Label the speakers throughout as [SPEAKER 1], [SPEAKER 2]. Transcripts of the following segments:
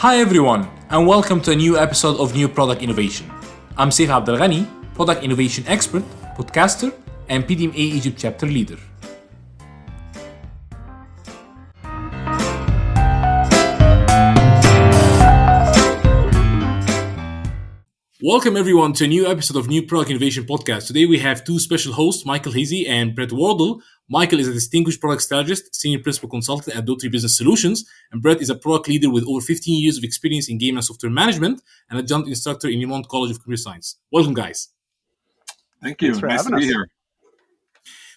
[SPEAKER 1] Hi everyone, and welcome to a new episode of New Product Innovation. I'm Saif Abdelghani, Product Innovation Expert, Podcaster, and PDMA Egypt Chapter Leader. Welcome everyone to a new episode of New Product Innovation Podcast. Today we have two special hosts, Michael Hyzy and Bret Wardle. Michael is a distinguished product strategist, senior principal consultant at Dotry Business Solutions, and Bret is a product leader with over 15 years of experience in game and software management and adjunct instructor in Limont College of Computer Science. Welcome, guys.
[SPEAKER 2] Thank you. Nice to be here.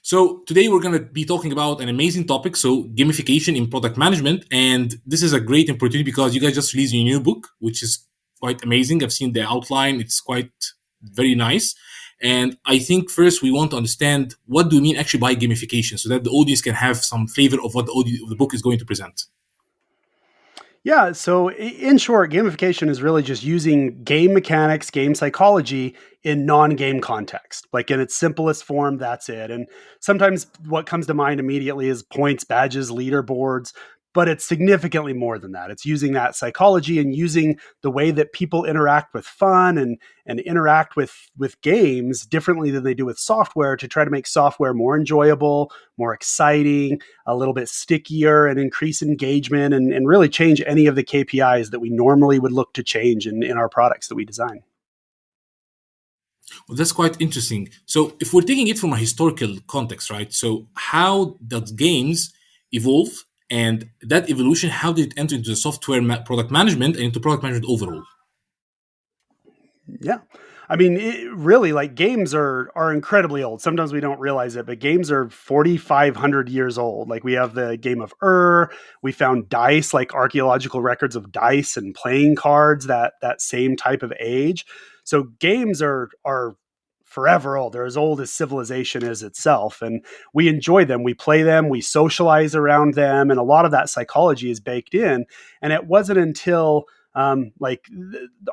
[SPEAKER 1] So today we're going to be talking about an amazing topic, so gamification in product management, and this is a great opportunity because you guys just released your new book, which is quite amazing. I've seen the outline. It's quite very nice. And I think first we want to understand what do you mean actually by gamification so that the audience can have some flavor of what the book is going to present.
[SPEAKER 3] Yeah, so in short, gamification is really just using game mechanics, game psychology in non-game context. Like in its simplest form, that's it. And sometimes what comes to mind immediately is points, badges, leaderboards, but it's significantly more than that. It's using that psychology and using the way that people interact with fun and interact with games differently than they do with software to try to make software more enjoyable, more exciting, a little bit stickier, and increase engagement and really change any of the KPIs that we normally would look to change in our products that we design.
[SPEAKER 1] Well, that's quite interesting. So if we're taking it from a historical context, right? So how does games evolve? And that evolution, how did it enter into the software product management and into product management overall?
[SPEAKER 3] Yeah. I mean, really, like games are incredibly old. Sometimes we don't realize it, but games are 4,500 years old. Like we have the game of we found dice, like archaeological records of dice and playing cards, that same type of age. So games are forever old. They're as old as civilization is itself. And we enjoy them. We play them. We socialize around them. And a lot of that psychology is baked in. And it wasn't until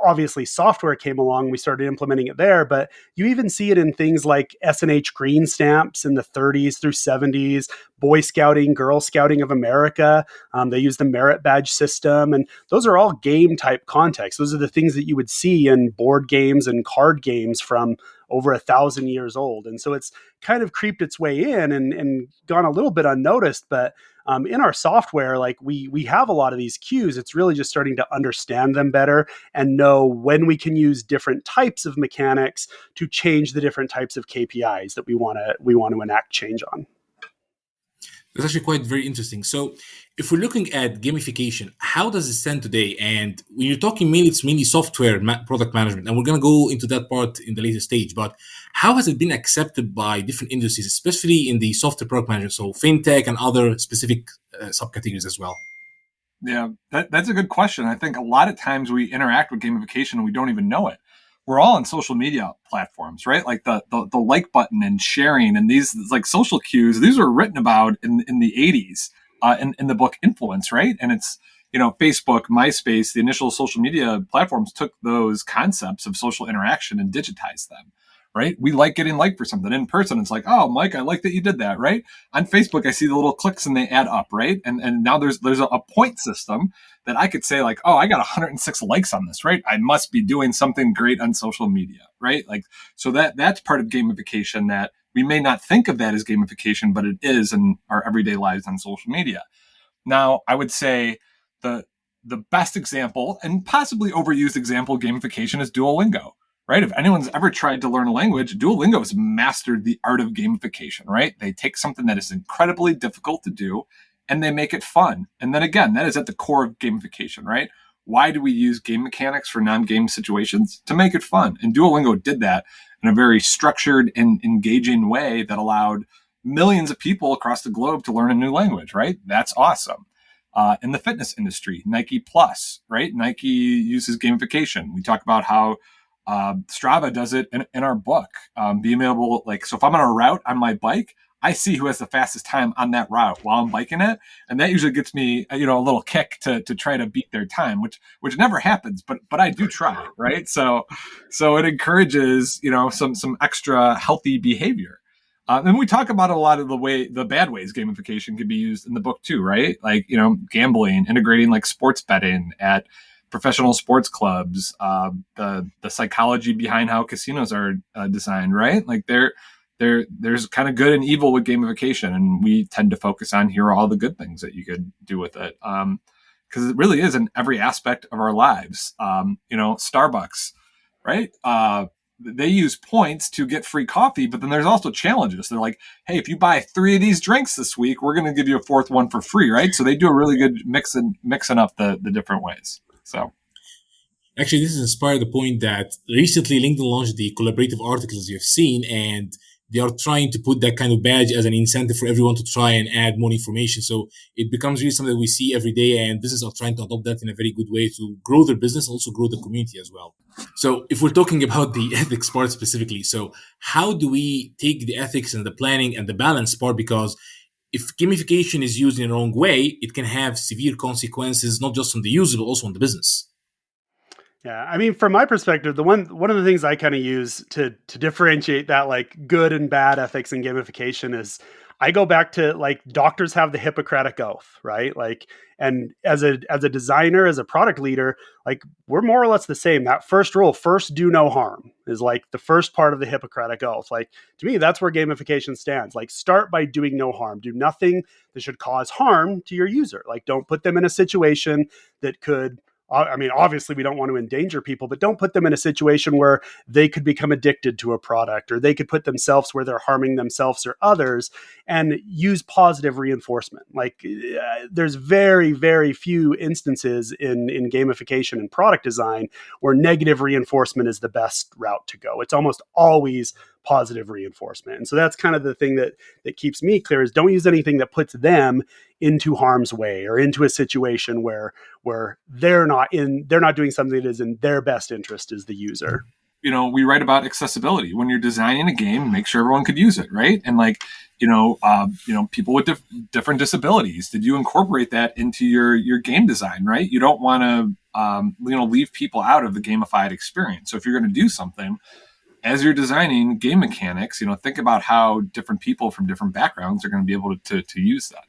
[SPEAKER 3] obviously software came along, we started implementing it there, but you even see it in things like S&H green stamps in the 30s through 70s, Boy Scouting, Girl Scouting of America. They use the merit badge system, and those are all game type contexts. Those are the things that you would see in board games and card games from over 1,000 years old. And so it's kind of creeped its way in and gone a little bit unnoticed, but in our software, like we have a lot of these cues. It's really just starting to understand them better and know when we can use different types of mechanics to change the different types of KPIs that we want to enact change on.
[SPEAKER 1] That's actually quite very interesting. So if we're looking at gamification, how does it stand today? And when you're talking mainly, it's mainly software product management, and we're going to go into that part in the later stage, but how has it been accepted by different industries, especially in the software product management, so fintech and other specific subcategories as well?
[SPEAKER 2] Yeah, that's a good question. I think a lot of times we interact with gamification and we don't even know it. We're all on social media platforms, right? Like the like button and sharing and these like social cues. These were written about in the 80s in the book Influence, right? And it's, Facebook, MySpace, the initial social media platforms took those concepts of social interaction and digitized them, right? We like getting liked for something in person. It's like, oh, Mike, I like that you did that, right? On Facebook, I see the little clicks and they add up, right? And now there's a point system that I could say like, oh, I got 106 likes on this, right? I must be doing something great on social media, right? Like, so that's part of gamification that we may not think of that as gamification, but it is in our everyday lives on social media. Now, I would say the best example and possibly overused example of gamification is Duolingo. Right? If anyone's ever tried to learn a language, Duolingo has mastered the art of gamification, right? They take something that is incredibly difficult to do and they make it fun. And then again, that is at the core of gamification, right? Why do we use game mechanics for non-game situations? To make it fun. And Duolingo did that in a very structured and engaging way that allowed millions of people across the globe to learn a new language, right? That's awesome. In the fitness industry, Nike Plus, right? Nike uses gamification. We talk about how Strava does it in our book. Being able, so if I'm on a route on my bike, I see who has the fastest time on that route while I'm biking it, and that usually gets me, a little kick to try to beat their time, which never happens, but I do try, right? So it encourages, some extra healthy behavior. And we talk about a lot of the bad ways gamification can be used in the book too, right? Like, gambling, integrating like sports betting at professional sports clubs, the psychology behind how casinos are designed, right? Like there's kind of good and evil with gamification, and we tend to focus on here are all the good things that you could do with it. Because it really is in every aspect of our lives. Starbucks, right? They use points to get free coffee, but then there's also challenges. They're like, hey, if you buy 3 of these drinks this week, we're going to give you a 4th one for free, right? So they do a really good mixing up the different ways. So
[SPEAKER 1] Actually, this is inspired the point that recently LinkedIn launched the collaborative articles you've seen, and they are trying to put that kind of badge as an incentive for everyone to try and add more information. So it becomes really something that we see every day, and businesses are trying to adopt that in a very good way to grow their business, also grow the community as well. So if we're talking about the ethics part specifically, so how do we take the ethics and the planning and the balance part? Because if gamification is used in the wrong way, it can have severe consequences, not just on the user, but also on the business.
[SPEAKER 3] Yeah, I mean, from my perspective, one of the things I kind of use to differentiate that like good and bad ethics in gamification is I go back to like doctors have the Hippocratic oath, right? Like, and as a designer, as a product leader, like we're more or less the same. That first rule, first do no harm, is like the first part of the Hippocratic oath. Like to me, that's where gamification stands. Like start by doing no harm. Do nothing that should cause harm to your user. Like don't put them in a situation that could, I mean, obviously, we don't want to endanger people, but don't put them in a situation where they could become addicted to a product or they could put themselves where they're harming themselves or others, and use positive reinforcement. Like there's very, very few instances in gamification and product design where negative reinforcement is the best route to go. It's almost always positive reinforcement. And so that's kind of the thing that keeps me clear is don't use anything that puts them into harm's way or into a situation where they're not doing something that is in their best interest as the user.
[SPEAKER 2] We write about accessibility. When you're designing a game, make sure everyone could use it, right? And like, people with different disabilities. Did you incorporate that into your game design, right? You don't want to, leave people out of the gamified experience. So if you're going to do something, as you're designing game mechanics, think about how different people from different backgrounds are going to be able to use that.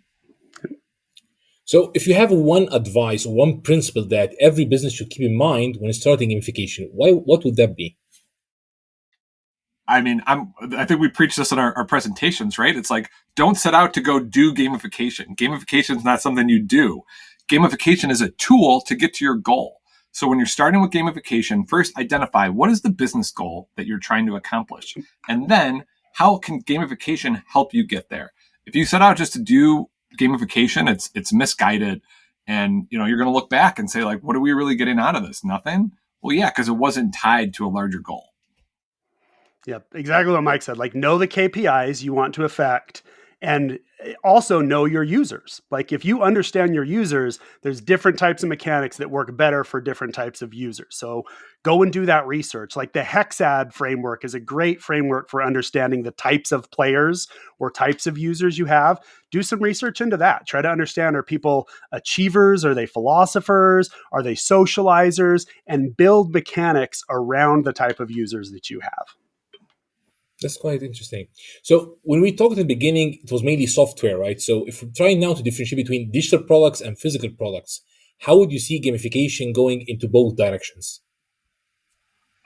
[SPEAKER 1] So if you have one advice or one principle that every business should keep in mind when starting gamification, what would that be?
[SPEAKER 2] I mean, I think we preach this in our presentations, right? It's like, don't set out to go do gamification. Gamification is not something you do. Gamification is a tool to get to your goal. So when you're starting with gamification, first identify what is the business goal that you're trying to accomplish. And then how can gamification help you get there? If you set out just to do gamification, it's misguided. And, you're going to look back and say like, what are we really getting out of this? Nothing. Well, yeah, because it wasn't tied to a larger goal.
[SPEAKER 3] Yep, exactly what Mike said. Like know the KPIs you want to affect and also know your users. Like if you understand your users, there's different types of mechanics that work better for different types of users. So go and do that research. Like the Hexad framework is a great framework for understanding the types of players or types of users you have. Do some research into that. Try to understand, are people achievers? Are they philosophers? Are they socializers? And build mechanics around the type of users that you have.
[SPEAKER 1] That's quite interesting. So when we talked at the beginning, it was mainly software, right? So if we're trying now to differentiate between digital products and physical products, how would you see gamification going into both directions?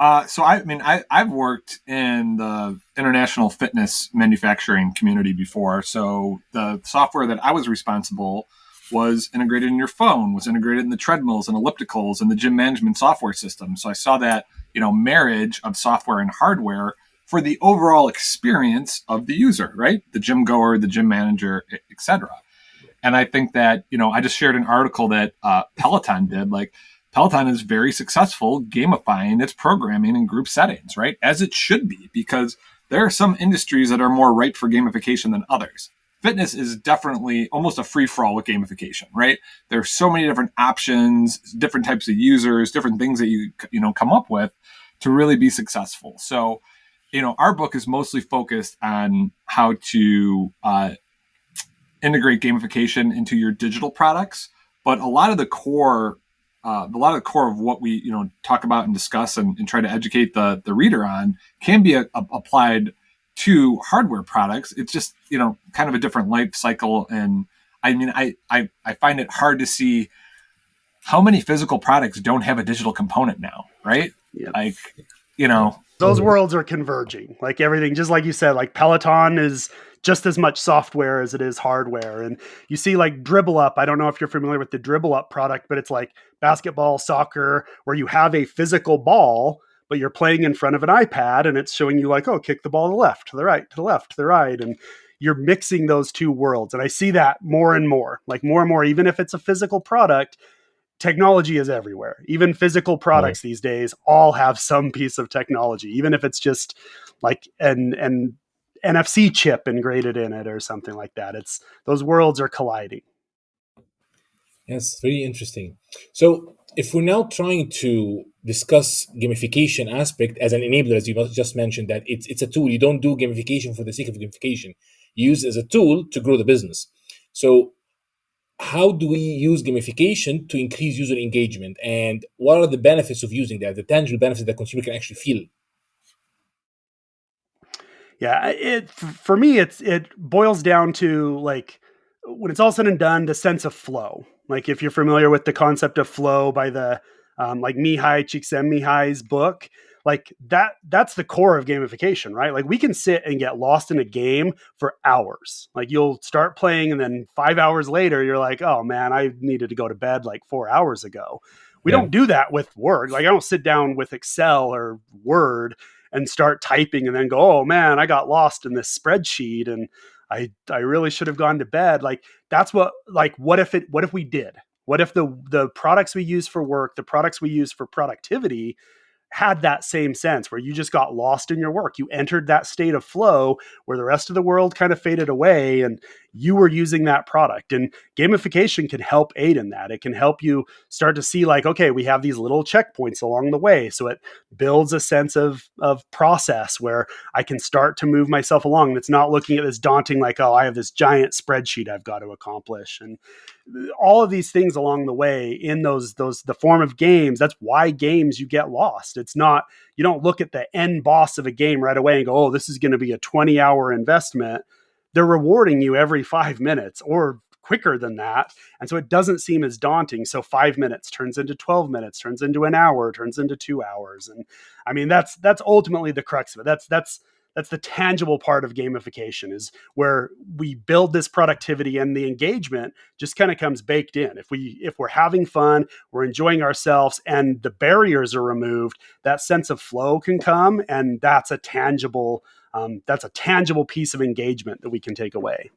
[SPEAKER 2] I've worked in the international fitness manufacturing community before. So the software that I was responsible was integrated in your phone, was integrated in the treadmills and ellipticals and the gym management software system. So I saw that, marriage of software and hardware for the overall experience of the user, right? The gym goer, the gym manager, etc. And I think that, I just shared an article that Peloton did. Like Peloton is very successful gamifying its programming in group settings, right? As it should be, because there are some industries that are more ripe for gamification than others. Fitness is definitely almost a free-for-all with gamification, right? There's so many different options, different types of users, different things that you come up with to really be successful. So, our book is mostly focused on how to integrate gamification into your digital products, but a lot of the core of what we talk about and discuss and try to educate the reader on can be applied to hardware products. It's just kind of a different life cycle, and I mean I find it hard to see how many physical products don't have a digital component now, right?
[SPEAKER 3] Yep.
[SPEAKER 2] Like, you know,
[SPEAKER 3] Those worlds are converging. Like everything, just like you said, like Peloton is just as much software as it is hardware. And you see like Dribble Up. I don't know if you're familiar with the Dribble Up product, but it's like basketball, soccer, where you have a physical ball, but you're playing in front of an iPad and it's showing you like, oh, kick the ball to the left, to the right, to the left, to the right. And you're mixing those two worlds. And I see that more and more, like more and more, even if it's a physical product, technology is everywhere. Even physical products these days all have some piece of technology, even if it's just like an NFC chip integrated in it or something like that. It's those worlds are colliding.
[SPEAKER 1] Yes, very interesting. So, if we're now trying to discuss gamification aspect as an enabler, as you just mentioned, that it's a tool. You don't do gamification for the sake of gamification. You use it as a tool to grow the business. So, how do we use gamification to increase user engagement, and what are the benefits of using that? The tangible benefits that consumer can actually feel.
[SPEAKER 3] Yeah, it for me it boils down to like when it's all said and done, the sense of flow. Like if you're familiar with the concept of flow by the like Mihai Csikszentmihalyi's book, like that's the core of gamification, right? Like we can sit and get lost in a game for hours. Like you'll start playing and then 5 hours later you're like, oh man, I needed to go to bed like 4 hours ago. We
[SPEAKER 1] Yeah.
[SPEAKER 3] don't do that with work. Like I don't sit down with Excel or Word and start typing and then go, oh man, I got lost in this spreadsheet and I really should have gone to bed. Like that's what if we did? What if the products we use for work, the products we use for productivity had that same sense where you just got lost in your work. You entered that state of flow where the rest of the world kind of faded away and you were using that product. And gamification can help aid in that. It can help you start to see like, okay, we have these little checkpoints along the way. So it builds a sense of process where I can start to move myself along. And it's not looking at this daunting, like, oh, I have this giant spreadsheet I've got to accomplish. And all of these things along the way in those the form of games. That's why games you get lost. It's not, you don't look at the end boss of a game right away and go, oh, this is going to be a 20-hour investment. They're rewarding you every 5 minutes or quicker than that, and so it doesn't seem as daunting. So 5 minutes turns into 12 minutes, turns into an hour, turns into 2 hours. And I mean that's ultimately the crux of it. That's the tangible part of gamification, is where we build this productivity, and the engagement just kind of comes baked in. If we're having fun, we're enjoying ourselves and the barriers are removed, that sense of flow can come, and that's a tangible piece of engagement that we can take away.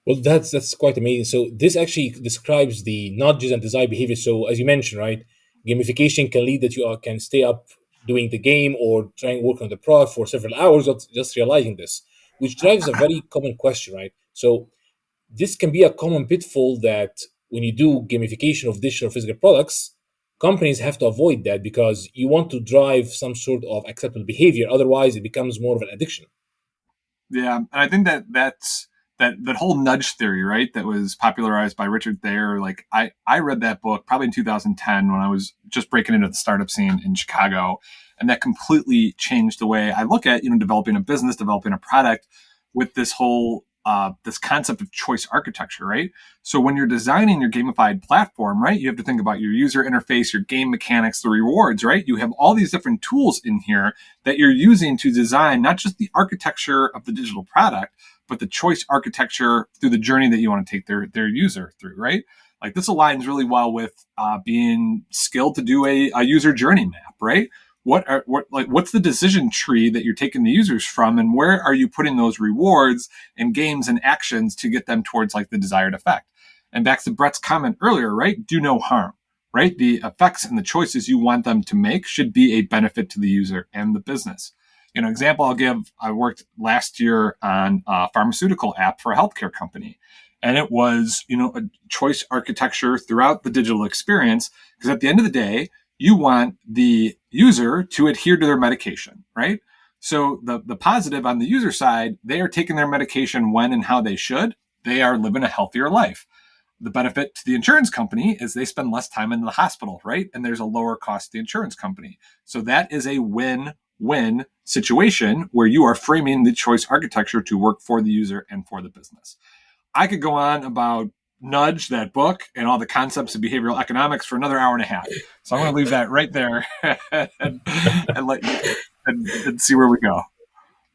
[SPEAKER 1] Well, that's quite amazing. So this actually describes the nudges and desired behavior. So as you mentioned, right, gamification can lead that can stay up doing the game or trying to work on the product for several hours, without just realizing this, which drives a very common question, right? So this can be a common pitfall that when you do gamification of digital or physical products, companies have to avoid that because you want to drive some sort of acceptable behavior. Otherwise, it becomes more of an addiction.
[SPEAKER 2] Yeah, and I think that whole nudge theory, right, that was popularized by Richard Thaler. Like I read that book probably in 2010 when I was just breaking into the startup scene in Chicago, and that completely changed the way I look at developing a business, developing a product, with this whole this concept of choice architecture, right? So when you're designing your gamified platform, right, you have to think about your user interface, your game mechanics, the rewards, right? You have all these different tools in here that you're using to design not just the architecture of the digital product, but the choice architecture through the journey that you want to take their user through, right? Like this aligns really well with being skilled to do a user journey map, right? What's the decision tree that you're taking the users from, and where are you putting those rewards and games and actions to get them towards like the desired effect? And back to Bret's comment earlier, right? Do no harm, right? The effects and the choices you want them to make should be a benefit to the user and the business. Example I'll give, I worked last year on a pharmaceutical app for a healthcare company. And it was, a choice architecture throughout the digital experience, because at the end of the day, you want the user to adhere to their medication, right? So the positive on the user side, they are taking their medication when and how they should. They are living a healthier life. The benefit to the insurance company is they spend less time in the hospital, right? And there's a lower cost to the insurance company. So that is a win-win situation where you are framing the choice architecture to work for the user and for the business. I could go on about nudge, that book, and all the concepts of behavioral economics for another hour and a half. So I'm going to leave that right there and let you and see where we go.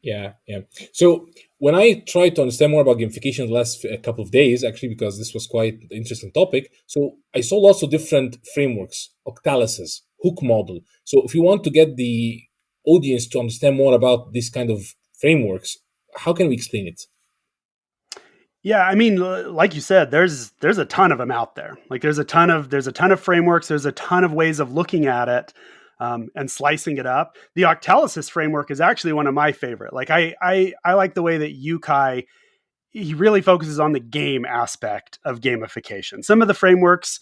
[SPEAKER 1] Yeah, yeah. So when I tried to understand more about gamification the last couple of days, actually, because this was quite an interesting topic, so I saw lots of different frameworks, octalysis, hook model. So if you want to get the audience to understand more about this kind of frameworks, how can we explain it?
[SPEAKER 3] Yeah, I mean, like you said, there's a ton of them out there. Like there's a ton of frameworks. There's a ton of ways of looking at it and slicing it up. The Octalysis framework is actually one of my favorite. Like I like the way that Yukai, he really focuses on the game aspect of gamification. Some of the frameworks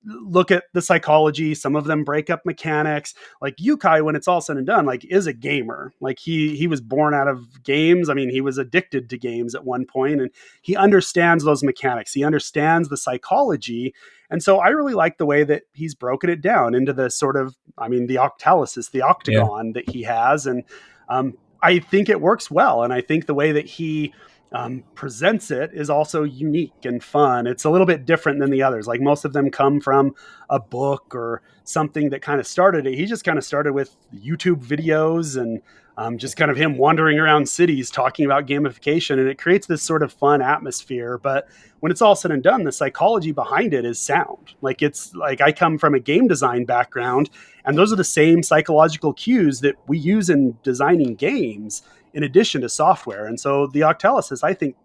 [SPEAKER 3] look at the psychology. Some of them break up mechanics. Like Yukai, when it's all said and done, like is a gamer. Like he was born out of games. I mean, he was addicted to games at one point, and he understands those mechanics. He understands the psychology. And so I really like the way that he's broken it down into the sort of, I mean, the octalysis, the
[SPEAKER 1] Yeah.
[SPEAKER 3] octagon that he has. And I think it works well. And I think the way that he presents it is also unique and fun. It's a little bit different than the others. Like most of them come from a book or something that kind of started it. He just kind of started with YouTube videos and just kind of him wandering around cities talking about gamification. And it creates this sort of fun atmosphere. But when it's all said and done, the psychology behind it is sound. Like it's like I come from a game design background, and those are the same psychological cues that we use in designing games in addition to software. And so the Octalysis, I think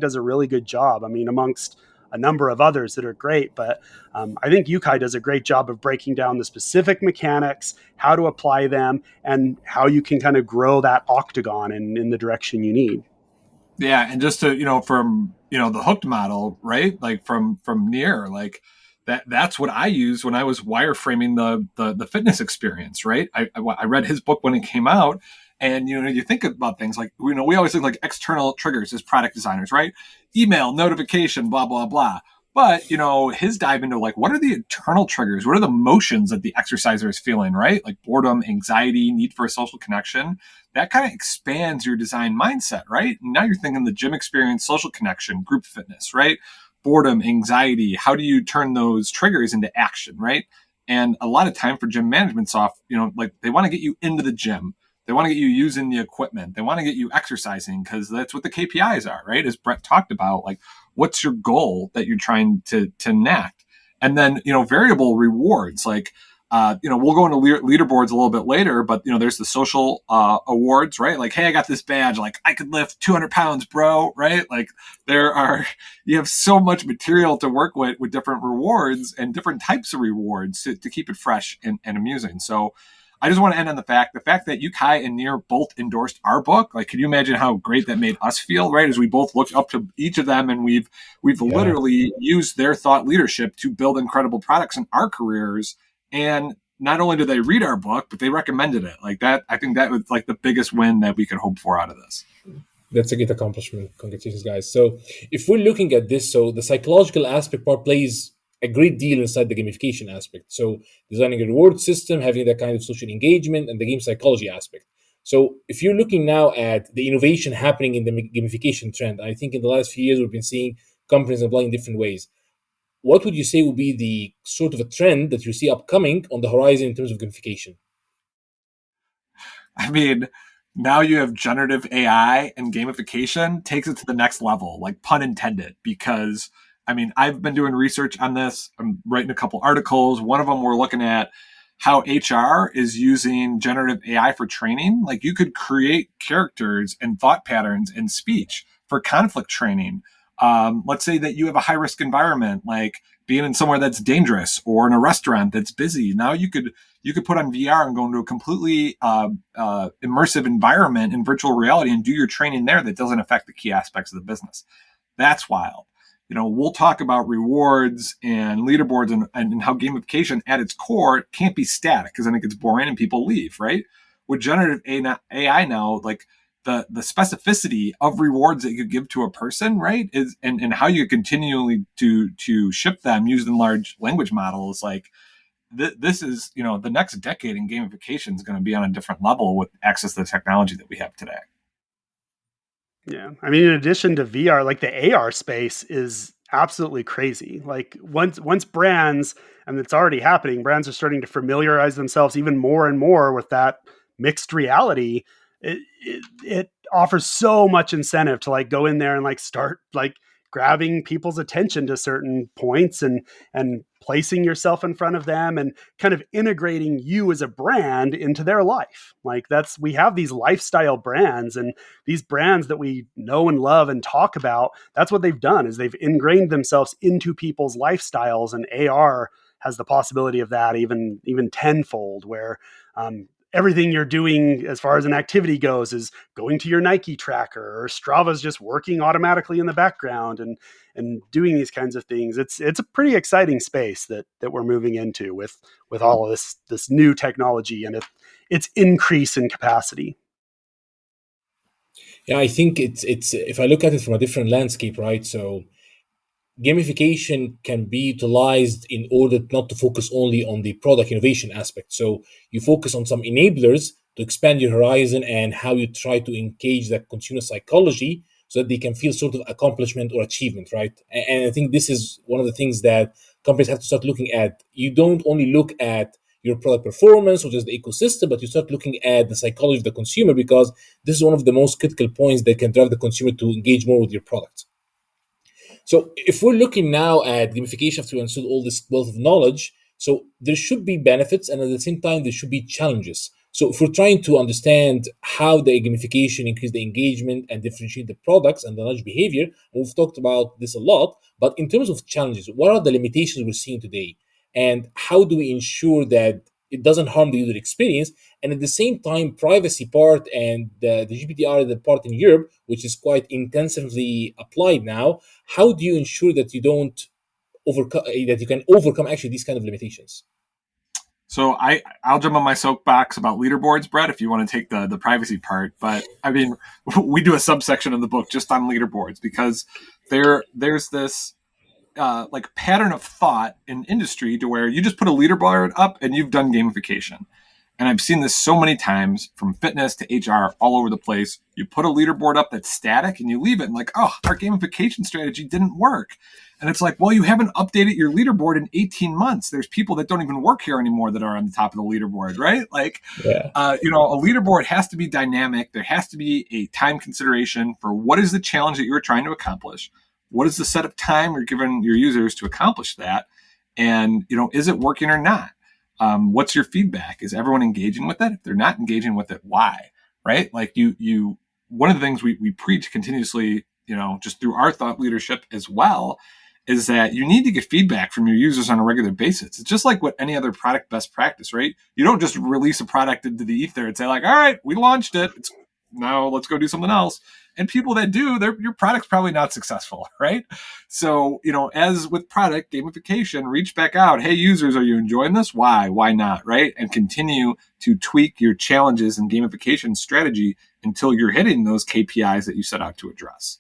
[SPEAKER 3] does a really good job. I mean, amongst a number of others that are great, but I think Yukai does a great job of breaking down the specific mechanics, how to apply them, and how you can kind of grow that octagon in the direction you need.
[SPEAKER 2] Yeah, and just to from the hooked model, right? Like from near, like that's what I used when I was wireframing the fitness experience, right? I read his book when it came out, and you think about things like we always think like external triggers as product designers, right? Email, notification, blah blah blah. But his dive into like what are the internal triggers? What are the emotions that the exerciser is feeling, right? Like boredom, anxiety, need for a social connection. That kind of expands your design mindset, right? Now you're thinking the gym experience, social connection, group fitness, right? Boredom, anxiety. How do you turn those triggers into action, right? And a lot of time for gym management soft, like they want to get you into the gym. They want to get you using the equipment. They want to get you exercising because that's what the KPIs are, right? As Bret talked about, like what's your goal that you're trying to enact? And then, variable rewards, like we'll go into leaderboards a little bit later, but there's the social awards, right? Like, hey, I got this badge, like I could lift 200 pounds, bro, right? Like you have so much material to work with different rewards and different types of rewards to keep it fresh and amusing. So I just want to end on the fact that you, Kai, and Nir both endorsed our book. Like, can you imagine how great that made us feel, right? As we both looked up to each of them, and we've
[SPEAKER 1] Yeah.
[SPEAKER 2] literally used their thought leadership to build incredible products in our careers. And not only did they read our book, but they recommended it. Like that, I think that was like the biggest win that we could hope for out of this.
[SPEAKER 1] That's a great accomplishment. Congratulations, guys. So, if we're looking at this, so the psychological aspect part plays a great deal inside the gamification aspect. So, designing a reward system, having that kind of social engagement, and the game psychology aspect. So, if you're looking now at the innovation happening in the gamification trend, I think in the last few years we've been seeing companies applying different ways. What would you say would be the sort of a trend that you see upcoming on the horizon in terms of gamification?
[SPEAKER 2] I mean, now you have generative AI and gamification takes it to the next level, like pun intended, because I mean, I've been doing research on this. I'm writing a couple articles. One of them we're looking at how HR is using generative AI for training. Like you could create characters and thought patterns and speech for conflict training. Let's say that you have a high risk environment, like being in somewhere that's dangerous or in a restaurant that's busy. Now you could put on VR and go into a completely immersive environment in virtual reality and do your training there that doesn't affect the key aspects of the business. That's wild. We'll talk about rewards and leaderboards and how gamification at its core can't be static because then it gets boring and people leave, right? With generative AI now, like the specificity of rewards that you give to a person, right, is and how you continually to ship them using large language models, like this is the next decade in gamification is going to be on a different level with access to the technology that we have today.
[SPEAKER 3] Yeah. I mean, in addition to VR, like the AR space is absolutely crazy. Like once brands, and it's already happening, brands are starting to familiarize themselves even more and more with that mixed reality. It offers so much incentive to like go in there and like start like grabbing people's attention to certain points and placing yourself in front of them and kind of integrating you as a brand into their life. Like that's, we have these lifestyle brands, and these brands that we know and love and talk about, that's what they've done is they've ingrained themselves into people's lifestyles. And AR has the possibility of that even tenfold, where everything you're doing as far as an activity goes is going to your Nike tracker, or Strava's just working automatically in the background and doing these kinds of things. It's a pretty exciting space that we're moving into with all of this new technology and its increase in capacity.
[SPEAKER 1] Yeah, I think it's if I look at it from a different landscape, right? So gamification can be utilized in order not to focus only on the product innovation aspect. So you focus on some enablers to expand your horizon and how you try to engage that consumer psychology so that they can feel sort of accomplishment or achievement, right? And I think this is one of the things that companies have to start looking at. You don't only look at your product performance or just the ecosystem, but you start looking at the psychology of the consumer, because this is one of the most critical points that can drive the consumer to engage more with your product. So if we're looking now at gamification after we understood all this wealth of knowledge, so there should be benefits and at the same time there should be challenges. So if we're trying to understand how the gamification increase the engagement and differentiate the products and the knowledge behavior, and we've talked about this a lot, but in terms of challenges, what are the limitations we're seeing today? And how do we ensure that it doesn't harm the user experience? And at the same time, privacy part and the GDPR, the part in Europe, which is quite intensively applied now, how do you ensure that you don't overcome that you can overcome actually these kind of limitations?
[SPEAKER 2] So I'll jump on my soapbox about leaderboards, Brett, if you want to take the privacy part. But I mean, we do a subsection of the book just on leaderboards because there's this like pattern of thought in industry to where you just put a leaderboard up and you've done gamification. And I've seen this so many times from fitness to HR all over the place. You put a leaderboard up that's static and you leave it and like, oh, our gamification strategy didn't work. And it's like, well, you haven't updated your leaderboard in 18 months. There's people that don't even work here anymore that are on the top of the leaderboard, right? Like,
[SPEAKER 1] Yeah.
[SPEAKER 2] a leaderboard has to be dynamic. There has to be a time consideration for what is the challenge that you're trying to accomplish. What is the set of time you're giving your users to accomplish that? And, is it working or not? What's your feedback? Is everyone engaging with it? If they're not engaging with it, why? Right? Like one of the things we preach continuously, just through our thought leadership as well, is that you need to get feedback from your users on a regular basis. It's just like what any other product best practice, right? You don't just release a product into the ether and say like, all right, we launched it. It's now let's go do something else. And people that do, your product's probably not successful, right? So, as with product gamification, reach back out. Hey, users, are you enjoying this? Why? Why not? Right? And continue to tweak your challenges and gamification strategy until you're hitting those KPIs that you set out to address.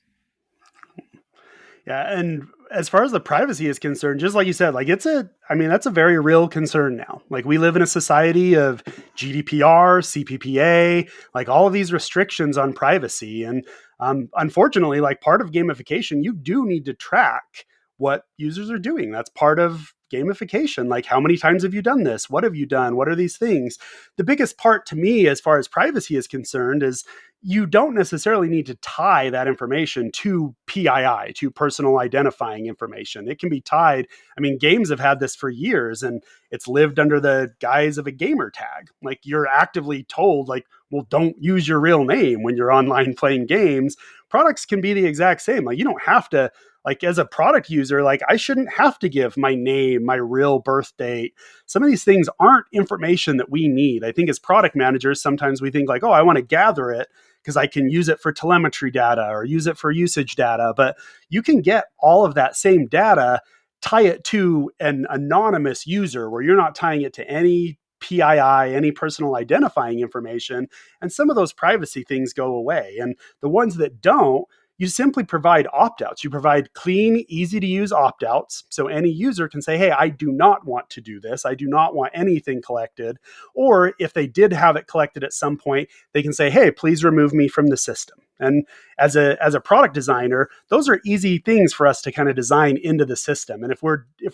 [SPEAKER 3] Yeah, and as far as the privacy is concerned, just like you said, like that's a very real concern now. Like we live in a society of GDPR, CPPA, like all of these restrictions on privacy. And unfortunately, like part of gamification, you do need to track what users are doing. That's part of gamification. Like how many times have you done this? What have you done? What are these things? The biggest part to me, as far as privacy is concerned, is you don't necessarily need to tie that information to PII, to personal identifying information. It can be tied. I mean, games have had this for years and it's lived under the guise of a gamer tag. Like you're actively told, like, well, don't use your real name when you're online playing games. Products can be the exact same. Like you don't have to, like as a product user, like I shouldn't have to give my name, my real birth date. Some of these things aren't information that we need. I think as product managers, sometimes we think like, oh, I want to gather it because I can use it for telemetry data or use it for usage data. But you can get all of that same data, tie it to an anonymous user where you're not tying it to any PII, any personal identifying information. And some of those privacy things go away. And the ones that don't, you simply provide opt-outs. You provide clean, easy to use opt-outs. So any user can say, hey, I do not want to do this. I do not want anything collected. Or if they did have it collected at some point, they can say, hey, please remove me from the system. And as a product designer, those are easy things for us to kind of design into the system. And if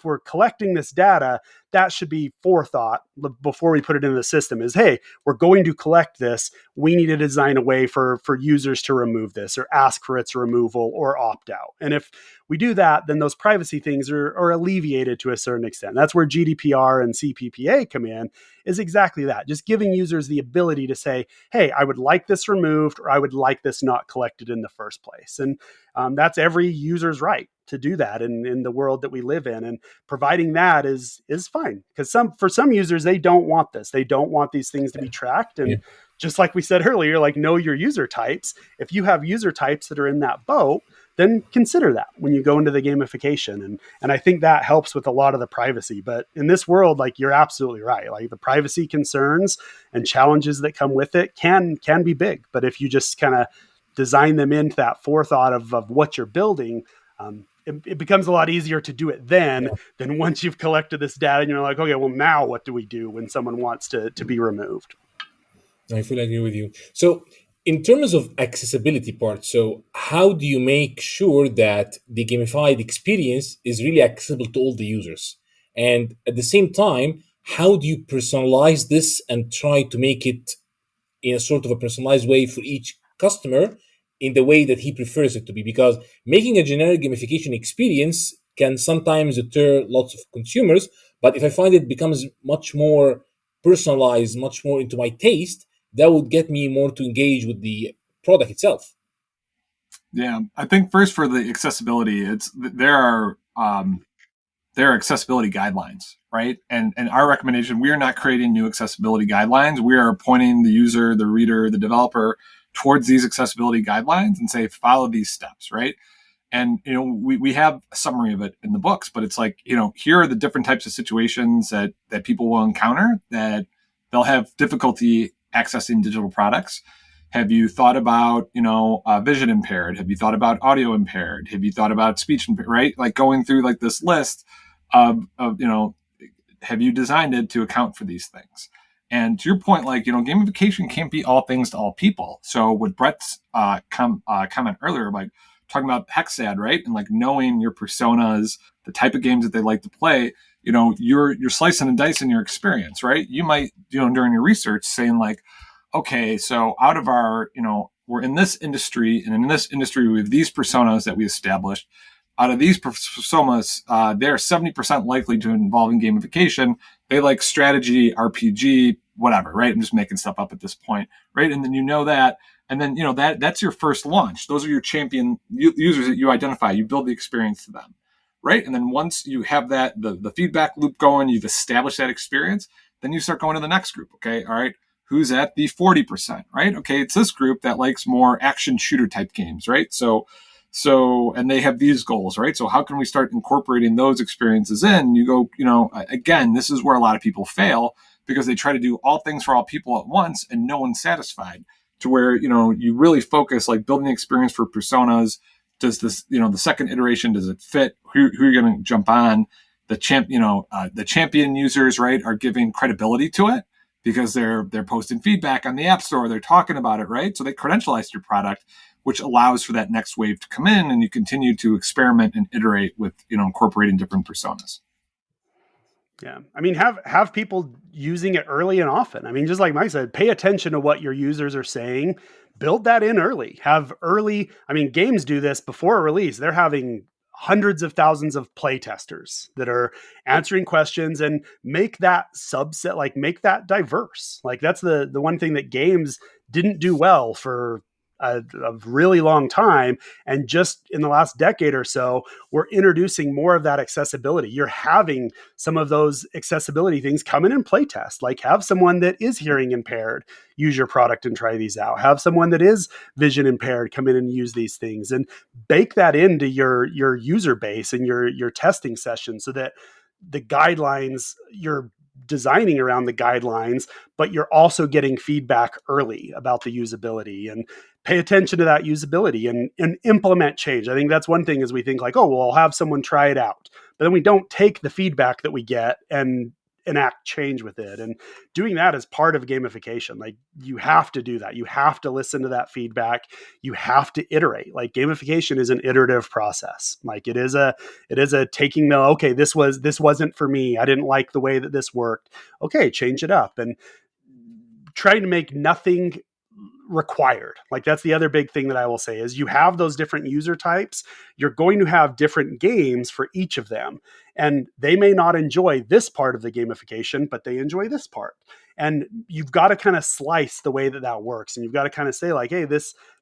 [SPEAKER 3] we're collecting this data, that should be forethought before we put it into the system is, hey, we're going to collect this. We need to design a way for users to remove this or ask for its removal or opt out. And if we do that, then those privacy things are alleviated to a certain extent. That's where GDPR and CPPA come in, is exactly that. Just giving users the ability to say, hey, I would like this removed, or I would like this not collected in the first place. And that's every user's right to do that in the world that we live in. And providing that is fine, because for some users, they don't want this. They don't want these things to be tracked. And just like we said earlier, like, know your user types. If you have user types that are in that boat, then consider that when you go into the gamification. And I think that helps with a lot of the privacy. But in this world, like, you're absolutely right. Like, the privacy concerns and challenges that come with it can be big. But if you just kind of design them into that forethought of what you're building, it becomes a lot easier to do it then than once you've collected this data and you're like, okay, well, now what do we do when someone wants to be removed?
[SPEAKER 1] I fully agree with you. So in terms of accessibility part, so how do you make sure that the gamified experience is really accessible to all the users? And at the same time, how do you personalize this and try to make it in a sort of a personalized way for each customer in the way that he prefers it to be? Because making a generic gamification experience can sometimes deter lots of consumers. But if I find it becomes much more personalized, much more into my taste, that would get me more to engage with the product itself.
[SPEAKER 2] Yeah, I think first for the accessibility, there are accessibility guidelines, right? And our recommendation, we are not creating new accessibility guidelines. We are pointing the user, the reader, the developer towards these accessibility guidelines and say, follow these steps, right? And, we have a summary of it in the books, but it's like, here are the different types of situations that people will encounter that they'll have difficulty accessing digital products. Have you thought about, vision impaired? Have you thought about audio impaired? Have you thought about speech impaired, right? Like, going through like this list of have you designed it to account for these things? And to your point, like, gamification can't be all things to all people. So with Bret's comment earlier, like talking about Hexad, right? And like knowing your personas, the type of games that they like to play, you're slicing and dicing your experience, right? You might, during your research saying like, okay, so out of our, we're in this industry, and in this industry we have these personas that we established. Out of these personas, they're 70% likely to involve in gamification. They like strategy, RPG, whatever, right? I'm just making stuff up at this point, right? And then that, and then that's your first launch. Those are your champion users that you identify. You build the experience to them, right? And then once you have that, the feedback loop going, you've established that experience, then you start going to the next group. Okay, all right, who's at the 40%, right? Okay, it's this group that likes more action shooter type games, right? So, and they have these goals, right? So how can we start incorporating those experiences in? You go, again, this is where a lot of people fail, because they try to do all things for all people at once and no one's satisfied, to where, you really focus, like, building the experience for personas. Does this, the second iteration, does it fit? Who are you going to jump on? The champion users, right, are giving credibility to it because they're posting feedback on the App Store. They're talking about it, right? So they credentialize your product, which allows for that next wave to come in, and you continue to experiment and iterate with, incorporating different personas.
[SPEAKER 3] Yeah. I mean, have people using it early and often. I mean, just like Mike said, pay attention to what your users are saying, build that in early, games do this before a release. They're having hundreds of thousands of play testers that are answering questions, and make that subset, like, make that diverse. Like, that's the one thing that games didn't do well for a really long time. And just in the last decade or so, we're introducing more of that accessibility. You're having some of those accessibility things come in and play test. Like, have someone that is hearing impaired use your product and try these out. Have someone that is vision impaired come in and use these things, and bake that into your user base and your testing session, so that the guidelines, you're designing around the guidelines, but you're also getting feedback early about the usability, and pay attention to that usability and implement change. I think that's one thing, is we think like, oh, well, I'll have someone try it out, but then we don't take the feedback that we get and enact change with it. And doing that is part of gamification. Like, you have to do that. You have to listen to that feedback. You have to iterate. Like, gamification is an iterative process. Like, it is a taking the, okay, this wasn't for me. I didn't like the way that this worked. Okay, change it up. And trying to make nothing required. Like, that's the other big thing that I will say is, you have those different user types. You're going to have different games for each of them. And they may not enjoy this part of the gamification, but they enjoy this part. And you've got to kind of slice the way that that works. And you've got to kind of say, like, hey,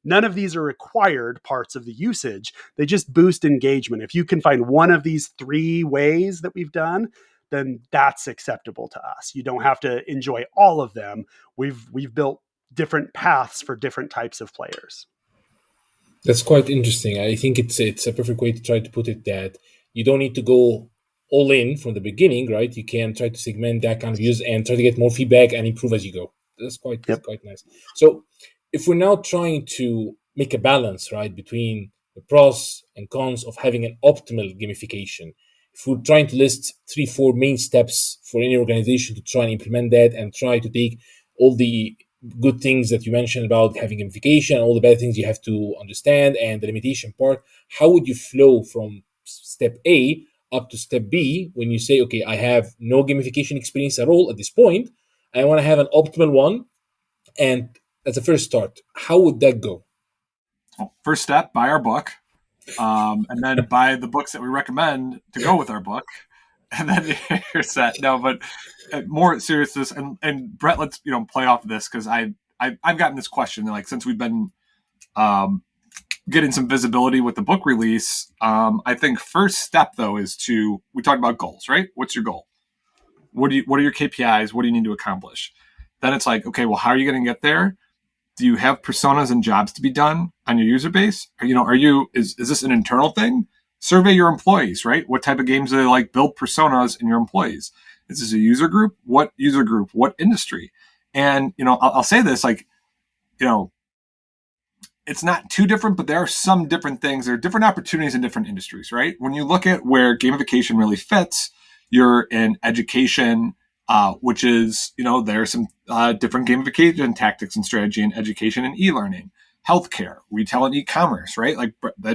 [SPEAKER 3] none of these are required parts of the usage. They just boost engagement. If you can find one of these 3 ways that we've done, then that's acceptable to us. You don't have to enjoy all of them. We've built different paths for different types of players.
[SPEAKER 1] That's quite interesting. I think it's a perfect way to try to put it, that you don't need to go all in from the beginning, right? You can try to segment that kind of use and try to get more feedback and improve as you go. That's quite nice. So if we're now trying to make a balance, right, between the pros and cons of having an optimal gamification, if we're trying to list 3-4 main steps for any organization to try and implement that, and try to take all the good things that you mentioned about having gamification, all the bad things you have to understand, and the limitation part, how would you flow from step A up to step B when you say, okay, I have no gamification experience at all at this point, I want to have an optimal one, and as a first start, how would that go?
[SPEAKER 2] Well, first step, buy our book. And then buy the books that we recommend to go with our book, and then you're set. No, but more seriousness, and Bret, let's play off of this, because I've gotten this question, like, since we've been getting some visibility with the book release. I think first step though is we talk about goals, right? What's your goal? What are your KPIs? What do you need to accomplish? Then it's like, okay, well, how are you going to get there? Do you have personas and jobs to be done on your user base? Is this an internal thing? Survey your employees, right? What type of games do they like? Build personas in your employees. Is this a user group? What user group? What industry? And, I'll say this, like, it's not too different, but there are some different things. There are different opportunities in different industries, right? When you look at where gamification really fits, you're in education, which is, there are some different gamification tactics and strategy in education and e-learning, healthcare, retail and e-commerce, right? Like,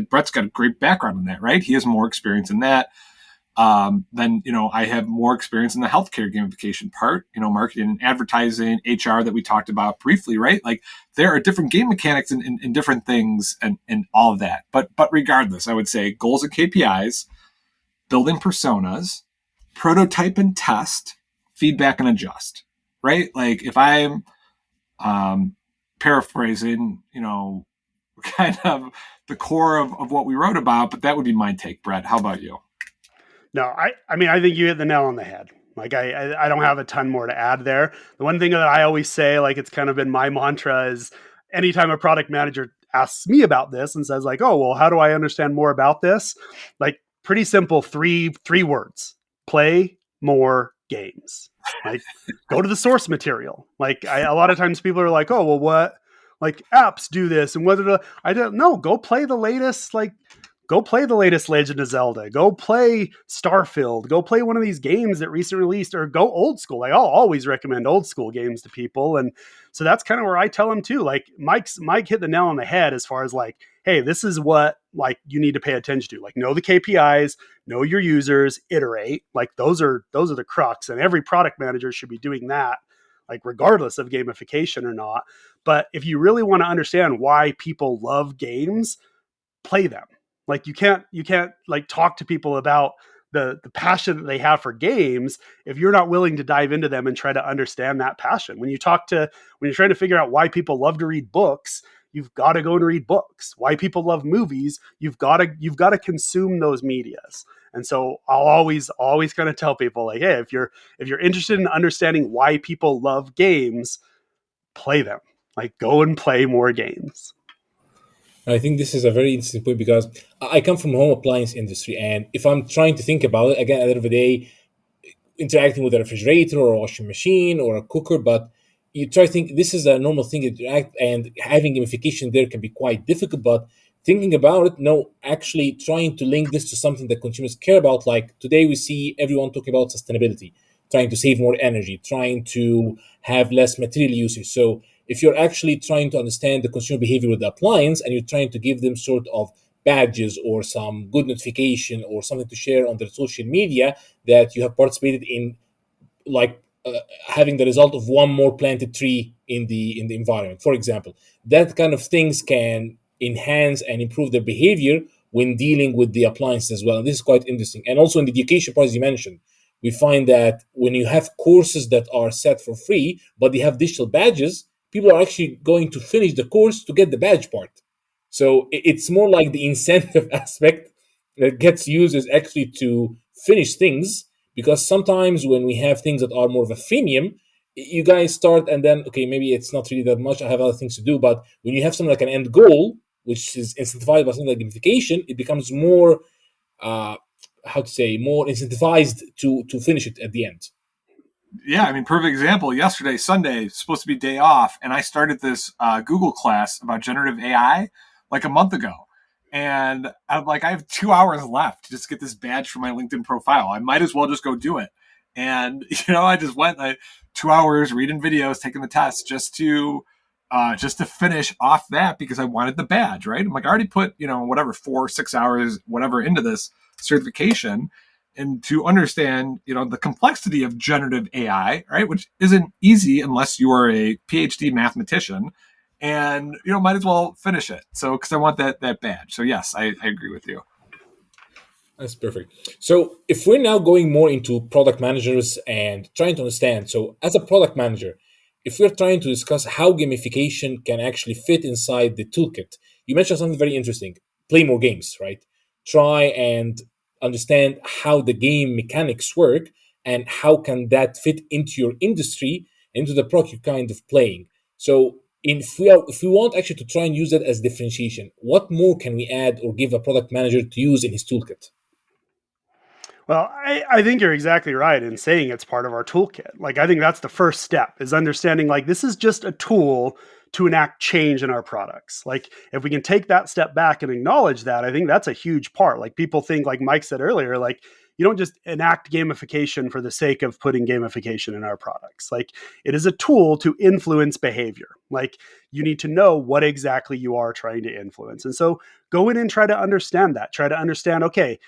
[SPEAKER 2] Bret's got a great background in that, right? He has more experience in that. Then, I have more experience in the healthcare gamification part, marketing and advertising, HR that we talked about briefly, right? Like, there are different game mechanics in different things and all of that. But regardless, I would say goals and KPIs, building personas, prototype and test, feedback and adjust, right? Like, if I'm paraphrasing, kind of the core of what we wrote about, but that would be my take. Bret, how about you?
[SPEAKER 3] No, I mean, I think you hit the nail on the head. Like, I don't have a ton more to add there. The one thing that I always say, like, it's kind of been my mantra, is anytime a product manager asks me about this and says, like, oh, well, how do I understand more about this? Like, pretty simple, three words: play more games. Like, go to the source material. Like, a lot of times people are like, oh, well, what, like, apps do this, and whether I don't know, go play the latest, Legend of Zelda, go play Starfield, go play one of these games that recently released, or go old school. Like, I'll always recommend old school games to people. And so that's kind of where I tell them too. Like, Mike hit the nail on the head as far as, like, hey, this is what, like, you need to pay attention to. Like, know the KPIs, know your users, iterate. Like, those are the crux, and every product manager should be doing that, like, regardless of gamification or not. But if you really want to understand why people love games, play them. Like, you can't like talk to people about the passion that they have for games if you're not willing to dive into them and try to understand that passion. When you're trying to figure out why people love to read books, you've got to go and read books. Why people love movies, you've got to consume those medias. And so I'll always kind of tell people, like, hey, if you're interested in understanding why people love games, play them. Like, go and play more games.
[SPEAKER 1] I think this is a very interesting point, because I come from the home appliance industry, and if I'm trying to think about it, again, at the end of the day, interacting with a refrigerator or a washing machine or a cooker, but you try to think this is a normal thing to interact, and having gamification there can be quite difficult. But thinking about it, no, actually trying to link this to something that consumers care about, like today we see everyone talking about sustainability. trying to save more energy, trying to have less material usage. So if you're actually trying to understand the consumer behavior with the appliance and you're trying to give them sort of badges or some good notification or something to share on their social media that you have participated in, like having the result of one more planted tree in the environment, for example, that kind of things can enhance and improve their behavior when dealing with the appliances as well. And this is quite interesting. And also in the education part, as you mentioned, we find that when you have courses that are set for free but they have digital badges, people are actually going to finish the course to get the badge part. So it's more like the incentive aspect that gets users actually to finish things, because sometimes when we have things that are more of a freemium, you guys start and then, okay, maybe it's not really that much, I have other things to do. But when you have something like an end goal which is incentivized by something like gamification, it becomes more uh how to say, more incentivized to finish it at the end.
[SPEAKER 2] Yeah, I mean, perfect example. Yesterday, Sunday, supposed to be day off, and I started this Google class about generative AI like a month ago. And I'm like, I have 2 hours left to just get this badge for my LinkedIn profile. I might as well just go do it. And I just went 2 hours reading videos, taking the test just to finish off that because I wanted the badge. Right? I'm like, I already put whatever 4 6 hours whatever into this certification, and to understand, the complexity of generative AI, right, which isn't easy unless you are a PhD mathematician, and might as well finish it. So because I want that badge. So yes, I agree with you.
[SPEAKER 1] That's perfect. So if we're now going more into product managers and trying to understand, so as a product manager, if we're trying to discuss how gamification can actually fit inside the toolkit, you mentioned something very interesting: play more games, right? Try and understand how the game mechanics work and how can that fit into your industry, into the product you're kind of playing. So if we want actually to try and use that as differentiation, what more can we add or give a product manager to use in his toolkit?
[SPEAKER 3] Well, I think you're exactly right in saying it's part of our toolkit. Like, I think that's the first step is understanding like this is just a tool to enact change in our products. Like, if we can take that step back and acknowledge that, I think that's a huge part. Like, people think, like Mike said earlier, like, you don't just enact gamification for the sake of putting gamification in our products. Like, it is a tool to influence behavior. Like, you need to know what exactly you are trying to influence. And so go in and try to understand that. Try to understand, okay,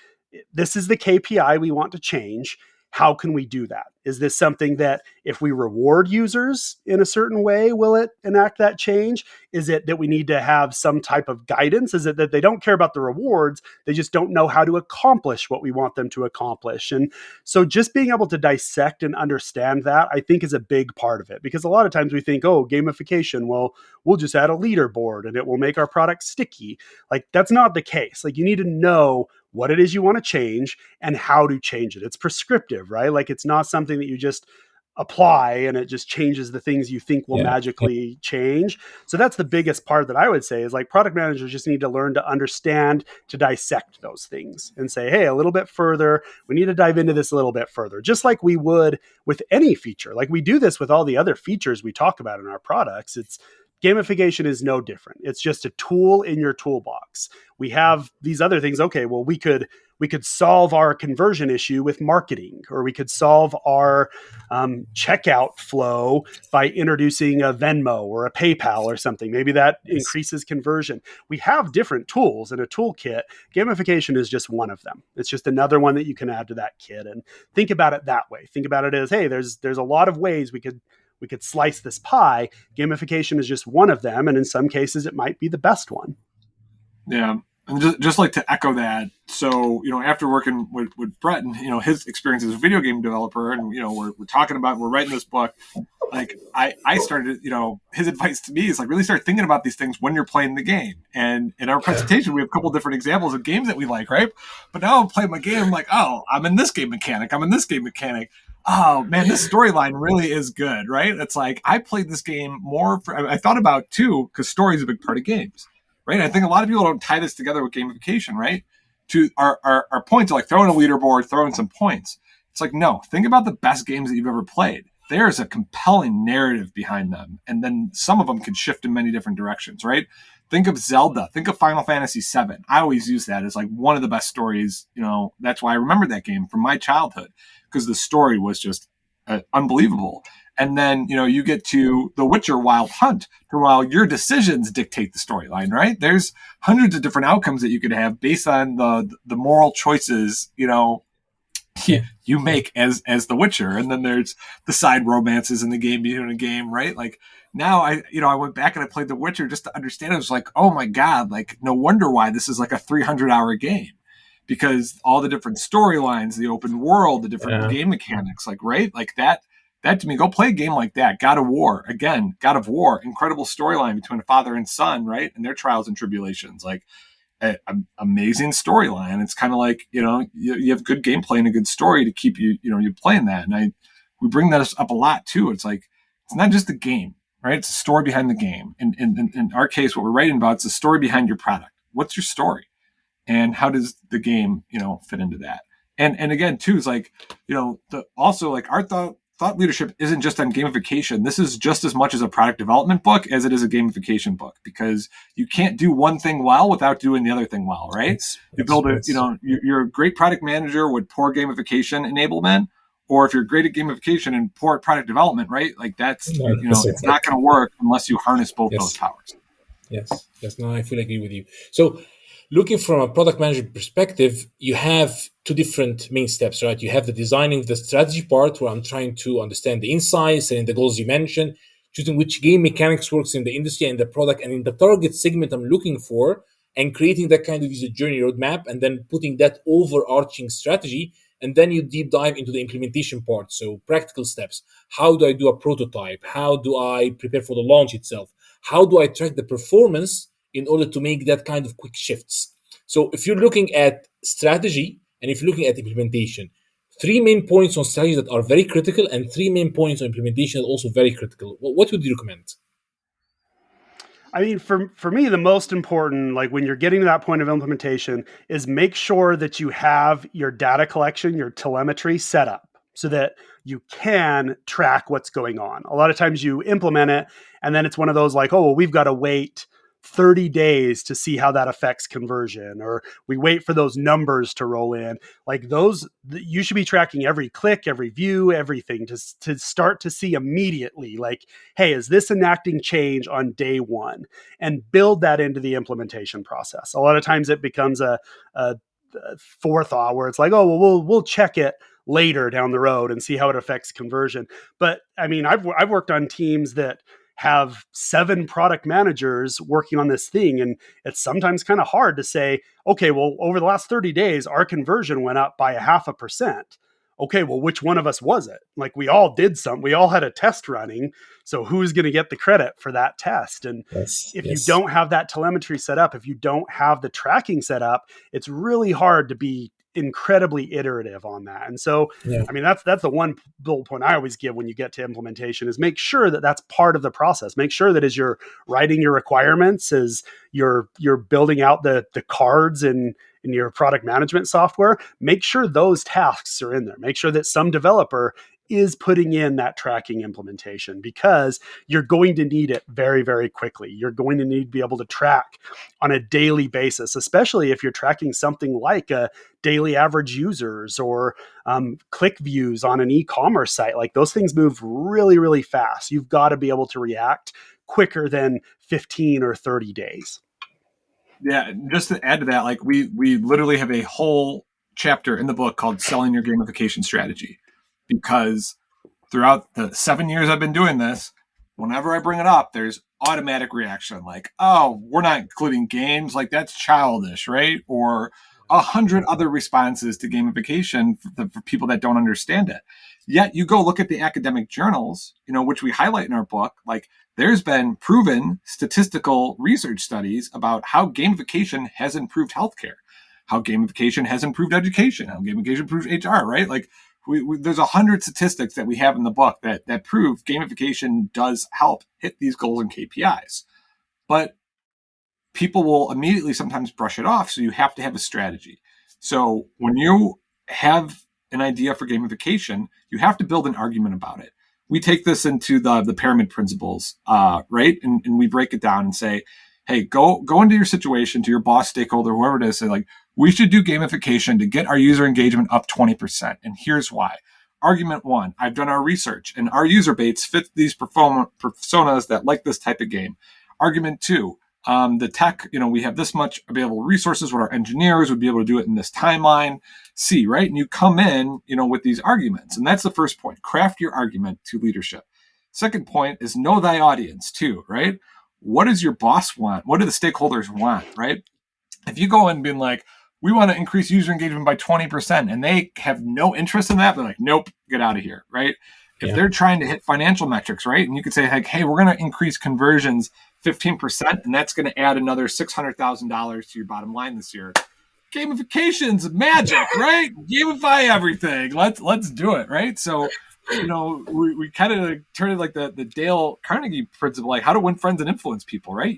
[SPEAKER 3] this is the KPI we want to change. How can we do that? Is this something that if we reward users in a certain way, will it enact that change? Is it that we need to have some type of guidance? Is it that they don't care about the rewards? They just don't know how to accomplish what we want them to accomplish. And so just being able to dissect and understand that, I think, is a big part of it. Because a lot of times we think, oh, gamification, well, we'll just add a leaderboard and it will make our product sticky. Like, that's not the case. Like, you need to know what it is you want to change and how to change it. It's prescriptive, right? Like, it's not something that you just apply and it just changes the things you think will
[SPEAKER 1] Yeah.
[SPEAKER 3] magically change. So that's the biggest part that I would say is like product managers just need to learn to understand, to dissect those things and say, hey, a little bit further, we need to dive into this a little bit further, just like we would with any feature. Like, we do this with all the other features we talk about in our products. It's gamification is no different. It's just a tool in your toolbox. We have these other things. Okay, well, we could solve our conversion issue with marketing, or we could solve our checkout flow by introducing a Venmo or a PayPal or something. Maybe that increases conversion. We have different tools in a toolkit. Gamification is just one of them. It's just another one that you can add to that kit. And think about it that way. Think about it as, hey, there's a lot of ways we could slice this pie. Gamification is just one of them, and in some cases, it might be the best one.
[SPEAKER 2] Yeah. And just like to echo that, so after working with Bret and his experience as a video game developer, and we're talking about, we're writing this book, like I started, his advice to me is like, really start thinking about these things when you're playing the game. And in our presentation, we have a couple different examples of games that we like, right? But now I'm playing my game, I'm like, oh, I'm in this game mechanic, oh man, this storyline really is good, right? It's like, I played this game more I thought about too, because story is a big part of games, right? I think a lot of people don't tie this together with gamification, right? To our points are like throwing a leaderboard, throwing some points. It's like, no, think about the best games that you've ever played. There's a compelling narrative behind them. And then some of them can shift in many different directions, right? Think of Zelda. Think of Final Fantasy VII. I always use that as like one of the best stories. That's why I remember that game from my childhood, because the story was just unbelievable. And then, you get to The Witcher Wild Hunt, while your decisions dictate the storyline, right? There's hundreds of different outcomes that you could have based on the moral choices, you make as the Witcher. And then there's the side romances in the game, being a game, right? Like now I went back and I played The Witcher just to understand it. I was like, oh my God, like no wonder why this is like a 300-hour game, because all the different storylines, the open world, the different game mechanics, like, right? Like that to me, go play a game like that. God of War, incredible storyline between a father and son, right? And their trials and tribulations, like amazing storyline. It's kind of like, you have good gameplay and a good story to keep you playing that. And we bring that up a lot too. It's like, it's not just the game, right? It's a story behind the game. And in our case, what we're writing about is the story behind your product. What's your story? And how does the game, fit into that? And again, too, is like, also like our thought leadership isn't just on gamification. This is just as much as a product development book as it is a gamification book, because you can't do one thing well without doing the other thing well, right? You build you're a great product manager with poor gamification enablement, or if you're great at gamification and poor at product development, right? Like that's, it's not going to work unless you harness both those powers.
[SPEAKER 1] Yes. No, I fully agree with you. So looking from a product management perspective, you have two different main steps, right? You have the designing the strategy part, where I'm trying to understand the insights and the goals you mentioned, choosing which game mechanics works in the industry and the product and in the target segment I'm looking for, and creating that kind of user journey roadmap, and then putting that overarching strategy. And then you deep dive into the implementation part. So practical steps. How do I do a prototype? How do I prepare for the launch itself? How do I track the performance in order to make that kind of quick shifts? So if you're looking at strategy and if you're looking at implementation, 3 main points on strategy that are very critical and 3 main points on implementation that are also very critical. What would you recommend?
[SPEAKER 3] I mean, for me, the most important, like when you're getting to that point of implementation, is make sure that you have your data collection, your telemetry set up so that you can track what's going on. A lot of times you implement it and then it's one of those like, oh, well, we've got to wait 30 days to see how that affects conversion, or we wait for those numbers to roll in. Like those, you should be tracking every click, every view, everything to start to see immediately, like, hey, is this enacting change on day one? And build that into the implementation process. A lot of times it becomes a forethought where it's like, oh, well, we'll check it later down the road and see how it affects conversion. But I mean, I've worked on teams that have 7 product managers working on this thing. And it's sometimes kind of hard to say, okay, well, over the last 30 days, our conversion went up by 0.5%. Okay, well, which one of us was it? Like we all did something. We all had a test running. So who's going to get the credit for that test? And if you don't have that telemetry set up, if you don't have the tracking set up, it's really hard to be incredibly iterative on that. And so, I mean, that's the one bullet point I always give when you get to implementation is make sure that that's part of the process. Make sure that as you're writing your requirements, as you're building out the cards in your product management software, make sure those tasks are in there. Make sure that some developer is putting in that tracking implementation, because you're going to need it very, very quickly. You're going to need to be able to track on a daily basis, especially if you're tracking something like a daily average users or click views on an e-commerce site. Like those things move really, really fast. You've got to be able to react quicker than 15 or 30 days.
[SPEAKER 2] Yeah, just to add to that, like we literally have a whole chapter in the book called Selling Your Gamification Strategy, because throughout the 7 years I've been doing this, whenever I bring it up, there's automatic reaction like, oh, we're not including games, like that's childish, right? Or 100 other responses to gamification for people that don't understand it. Yet you go look at the academic journals, which we highlight in our book, like there's been proven statistical research studies about how gamification has improved healthcare, how gamification has improved education, how gamification improves HR, right? Like there's 100 statistics that we have in the book that prove gamification does help hit these goals and KPIs. But people will immediately sometimes brush it off. So you have to have a strategy. So when you have an idea for gamification, you have to build an argument about it. We take this into the pyramid principles, right? And we break it down and say, hey, go into your situation, to your boss, stakeholder, whoever it is, say like, we should do gamification to get our user engagement up 20%. And here's why. Argument one, I've done our research and our user base fits these personas that like this type of game. Argument two, the tech, we have this much available resources, what our engineers would be able to do it in this timeline. C, right? And you come in, with these arguments. And that's the first point. Craft your argument to leadership. Second point is know thy audience too, right? What does your boss want? What do the stakeholders want, right? If you go in being like, we want to increase user engagement by 20%, and they have no interest in that, they're like, nope, get out of here, right? If they're trying to hit financial metrics, right? And you could say, like, hey, we're going to increase conversions 15%, and that's going to add another $600,000 to your bottom line this year. Gamification's magic, right? Gamify everything. Let's do it, right? So, we kind of turn it like the Dale Carnegie principle, like how to win friends and influence people, right?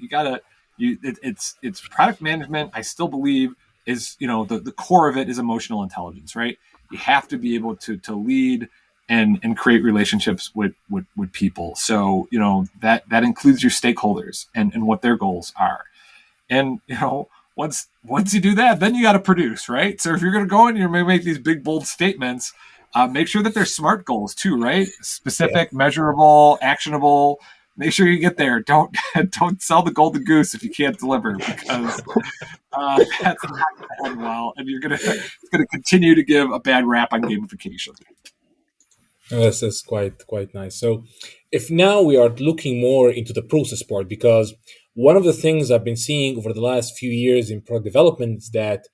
[SPEAKER 2] It's product management. I still believe is, the core of it is emotional intelligence, right? You have to be able to lead and create relationships with people. So, that includes your stakeholders and what their goals are. And, once you do that, then you got to produce, right? So if you're going to go in and you're going to make these big, bold statements, make sure that they're SMART goals too, right? Specific, measurable, actionable. Make sure you get there. Don't sell the golden goose if you can't deliver, because that's not going to end well, and it's going to continue to give a bad rap on gamification.
[SPEAKER 1] That's quite nice. So, if now we are looking more into the process part, because one of the things I've been seeing over the last few years in product development is that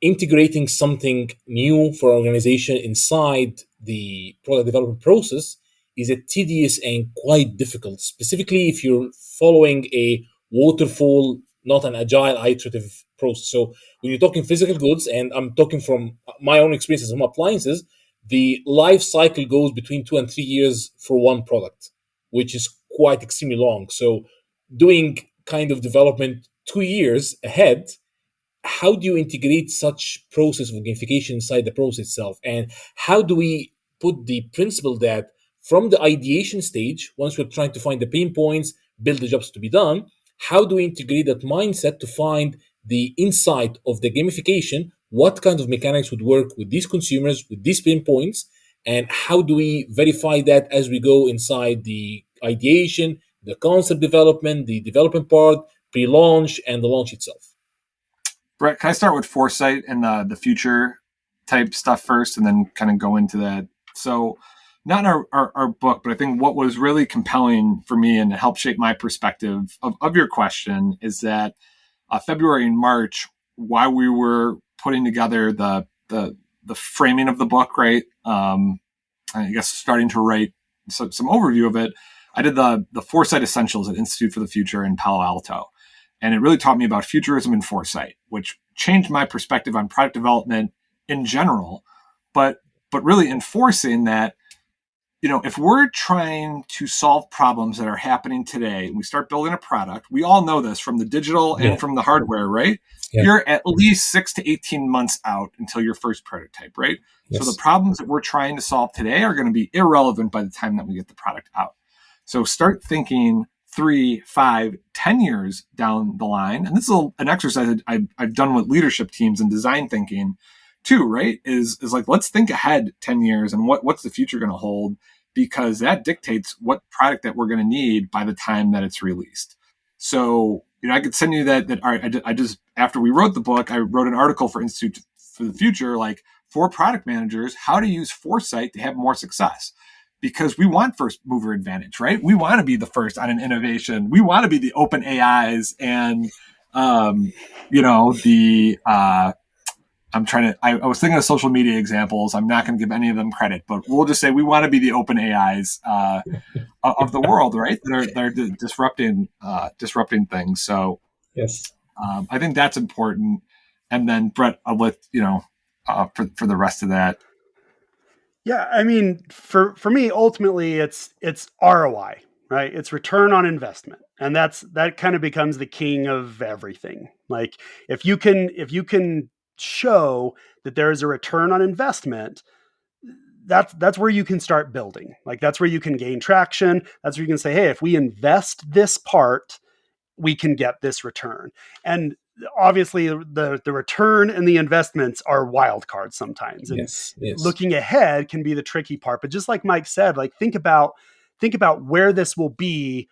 [SPEAKER 1] integrating something new for organization inside the product development process is a tedious and quite difficult, specifically if you're following a waterfall, not an agile iterative process. So when you're talking physical goods, and I'm talking from my own experiences from appliances, the life cycle goes between 2 and 3 years for one product, which is quite extremely long. So doing kind of development 2 years ahead, how do you integrate such process of gamification inside the process itself? And how do we put the principle that from the ideation stage, once we're trying to find the pain points, build the jobs to be done, how do we integrate that mindset to find the insight of the gamification? What kind of mechanics would work with these consumers, with these pain points? And how do we verify that as we go inside the ideation, the concept development, the development part, pre-launch, and the launch itself?
[SPEAKER 2] Bret, can I start with foresight and the future type stuff first, and then kind of go into that? So, not in our book, but I think what was really compelling for me and helped shape my perspective of your question is that February and March, while we were putting together the framing of the book, right? I guess starting to write some overview of it, I did the Foresight Essentials at Institute for the Future in Palo Alto. And it really taught me about futurism and foresight, which changed my perspective on product development in general, but really enforcing that, if we're trying to solve problems that are happening today and we start building a product, we all know this from the digital and from the hardware, right? Yeah. You're at least 6 to 18 months out until your first prototype, right? Yes. So the problems that we're trying to solve today are going to be irrelevant by the time that we get the product out. So start thinking 3, 5, 10 years down the line. And this is an exercise that I've done with leadership teams and design thinking too, right? Is like, let's think ahead 10 years and what's the future going to hold, because that dictates what product that we're going to need by the time that it's released. So, I could send you that I just, after we wrote the book, I wrote an article for Institute for the Future, like for product managers, how to use foresight to have more success. Because we want first mover advantage, right? We want to be the first on an innovation. We want to be the open AIs and, I was thinking of social media examples. I'm not going to give any of them credit, but we'll just say we want to be the open AIs of the world, right? They're disrupting things. So
[SPEAKER 1] yes,
[SPEAKER 2] I think that's important. And then Bret, I'll let for the rest of that.
[SPEAKER 3] Yeah, I mean, for me, ultimately, it's ROI, right? It's return on investment, and that kind of becomes the king of everything. Like if you can show that there is a return on investment, that's where you can start building. Like that's where you can gain traction. That's where you can say, hey, if we invest this part, we can get this return. And obviously the return and the investments are wild cards sometimes, and
[SPEAKER 1] Yes. Yes.
[SPEAKER 3] looking ahead can be the tricky part. But just like Mike said, like think about where this will be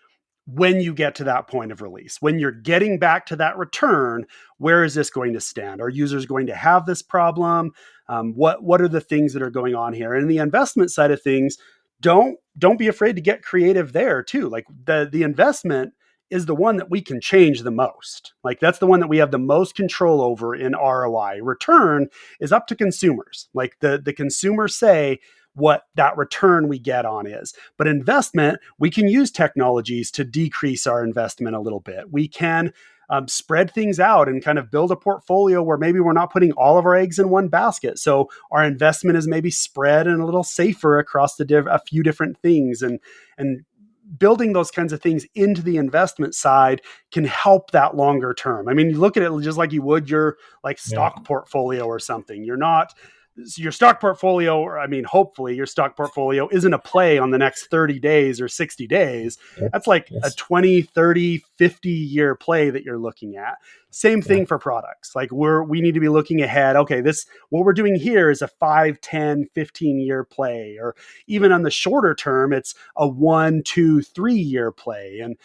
[SPEAKER 3] when you get to that point of release. When you're getting back to that return, where is this going to stand? Are users going to have this problem? What are the things that are going on here? And the investment side of things, don't be afraid to get creative there too. Like the investment is the one that we can change the most. Like that's the one that we have the most control over in ROI. Return is up to consumers. Like the consumers say what that return we get on is. But investment, we can use technologies to decrease our investment a little bit. We can spread things out and kind of build a portfolio where maybe we're not putting all of our eggs in one basket. So our investment is maybe spread and a little safer across a few different things, and building those kinds of things into the investment side can help that longer term. I mean, you look at it just like you would your like
[SPEAKER 1] Yeah.
[SPEAKER 3] stock portfolio or something. You're not your stock portfolio, or I mean, hopefully your stock portfolio isn't a play on the next 30 days or 60 days.
[SPEAKER 1] Yep.
[SPEAKER 3] That's like a
[SPEAKER 1] Yes.
[SPEAKER 3] 20, 30, 50-year play that you're looking at. Same
[SPEAKER 1] Yeah.
[SPEAKER 3] thing for products. Like we need to be looking ahead. Okay, this what we're doing here is a 5, 10, 15-year play, or even on the shorter term, it's a 1, 2, 3-year play. And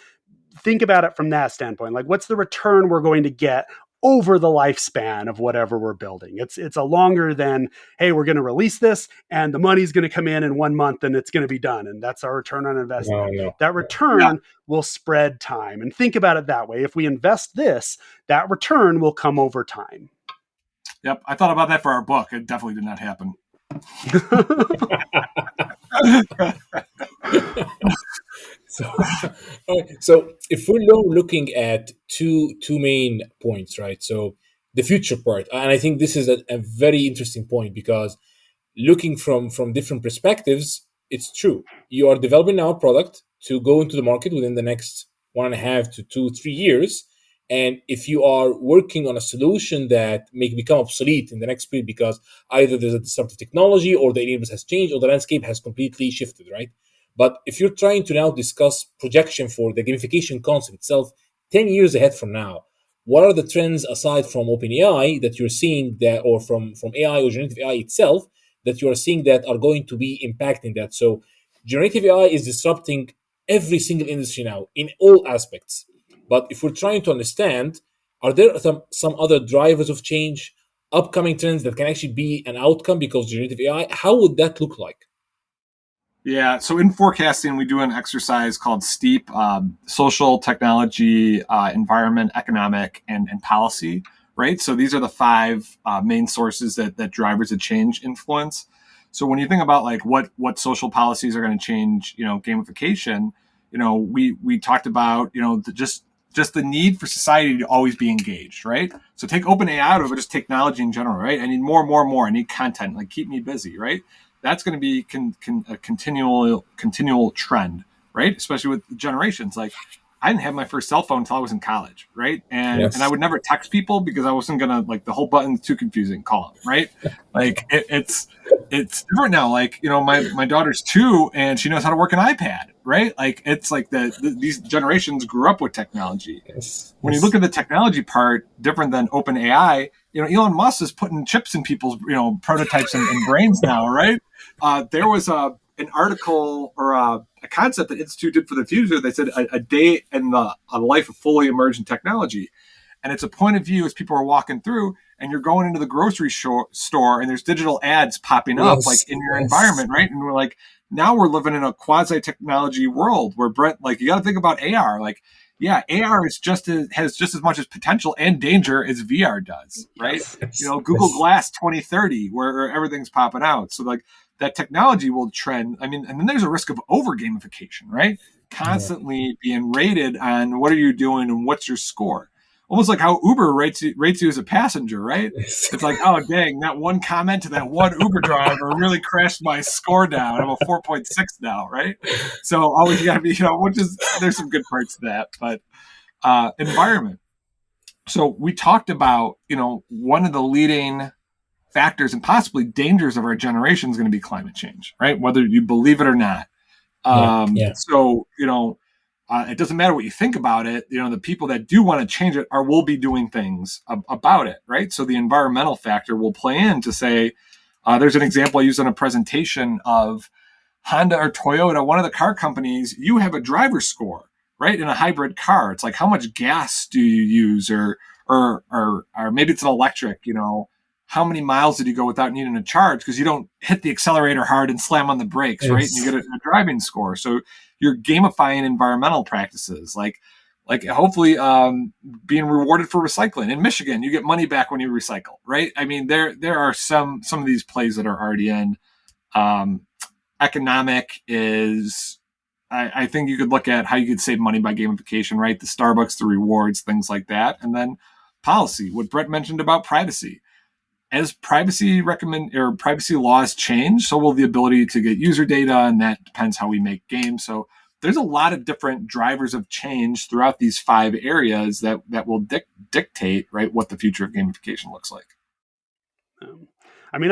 [SPEAKER 3] think about it from that standpoint. Like, what's the return we're going to get over the lifespan of whatever we're building? It's a longer than, hey, we're going to release this and the money's going to come in 1 month and it's going to be done, and that's our return on
[SPEAKER 1] No.
[SPEAKER 3] investment.
[SPEAKER 1] No.
[SPEAKER 3] That
[SPEAKER 2] Yeah.
[SPEAKER 3] return will spread time, and think about it that way. If we invest this, that return will come over time.
[SPEAKER 2] Yep. I thought about that for our book. It definitely did not happen.
[SPEAKER 1] So, so if we're now looking at two main points, right? So the future part, and I think this is a very interesting point, because looking from different perspectives, it's true. You are developing now a product to go into the market within the next 1.5 to 2, 3 years. And if you are working on a solution that may become obsolete in the next period because either there's a disruptive technology or the enablers has changed or the landscape has completely shifted, right? But if you're trying to now discuss projection for the gamification concept itself 10 years ahead from now, what are the trends aside from OpenAI that you're seeing that, or from AI or generative AI itself, that you are seeing that are going to be impacting that? So generative AI is disrupting every single industry now in all aspects. But if we're trying to understand, are there some other drivers of change, upcoming trends that can actually be an outcome because of generative AI? How would that look like?
[SPEAKER 2] Yeah. So in forecasting, we do an exercise called STEEP: social, technology, environment, economic, and policy. Right. So these are the five main sources that drivers of change influence. So when you think about like what social policies are going to change, gamification, we talked about, just the need for society to always be engaged, right? So take OpenAI out of it, just technology in general, right? I need more and more and more. I need content, like keep me busy, right? That's going to be a continual trend, right? Especially with generations. Like I didn't have my first cell phone until I was in college, right? And I
[SPEAKER 1] Yes.
[SPEAKER 2] would never text people because I wasn't gonna, like, the whole button's too confusing. Call them, right? Like it's different now. Like, my daughter's 2 and she knows how to work an iPad, right? Like it's like these generations grew up with technology.
[SPEAKER 1] Yes.
[SPEAKER 2] When you look
[SPEAKER 1] Yes.
[SPEAKER 2] at the technology part, different than OpenAI, Elon Musk is putting chips in people's, prototypes and brains now, right? There was an article or a concept that Institute did for the future. They said a day in a life of fully emergent technology. And it's a point of view as people are walking through and you're going into the grocery store and there's digital ads popping up like
[SPEAKER 1] Yes.
[SPEAKER 2] in your
[SPEAKER 1] Yes.
[SPEAKER 2] environment, right? And we're like, now we're living in a quasi technology world where, Brett, like, you got to think about AR. Like, yeah, AR has just as much as potential and danger as VR does, right?
[SPEAKER 3] Yes.
[SPEAKER 1] Yes.
[SPEAKER 2] Google
[SPEAKER 1] Yes.
[SPEAKER 2] Glass 2030, where everything's popping out. So like that technology will trend. I mean, and then there's a risk of over gamification, right?
[SPEAKER 1] Yeah.
[SPEAKER 2] Constantly being rated on what are you doing and what's your score. Almost like how Uber rates you as a passenger, right?
[SPEAKER 1] Yes.
[SPEAKER 2] It's like, oh dang, that one comment to that one Uber driver really crashed my score down. I'm a 4.6 now, right? So always you got to be, which is, there's some good parts to that, but environment. So we talked about, one of the leading factors and possibly dangers of our generation is going to be climate change, right? Whether you believe it or not.
[SPEAKER 1] Yeah. Yeah.
[SPEAKER 2] So, it doesn't matter what you think about it. The people that do want to change it will be doing things about it, right? So the environmental factor will play in to say, there's an example I used on a presentation of Honda or Toyota, one of the car companies. You have a driver score, right? In a hybrid car, it's like, how much gas do you use, or maybe it's an electric. How many miles did you go without needing a charge because you don't hit the accelerator hard and slam on the brakes, right? And you get a driving score. So you're gamifying environmental practices, like hopefully being rewarded for recycling. In Michigan, you get money back when you recycle, right? I mean, there are some of these plays that are already in. Economic is, I think you could look at how you could save money by gamification, right? The Starbucks, the rewards, things like that. And then policy, what Bret mentioned about privacy. As privacy laws change, so will the ability to get user data, and that depends how we make games. So there's a lot of different drivers of change throughout these 5 areas that will dictate, right, what the future of gamification looks like.
[SPEAKER 3] I mean,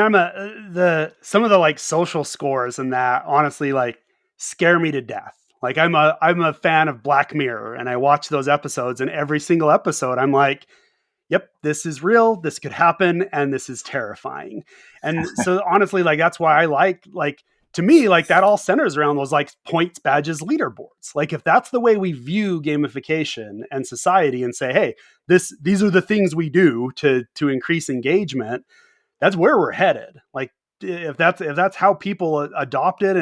[SPEAKER 3] some of the like social scores and that honestly like scare me to death. Like I'm a fan of Black Mirror, and I watch those episodes, and every single episode I'm like, yep, this is real, this could happen, and this is terrifying. And so honestly, like that's why I like to me, like that all centers around those like points, badges, leaderboards. Like if that's the way we view gamification and society and say, hey, these are the things we do to increase engagement, that's where we're headed. Like if that's how people adopt it,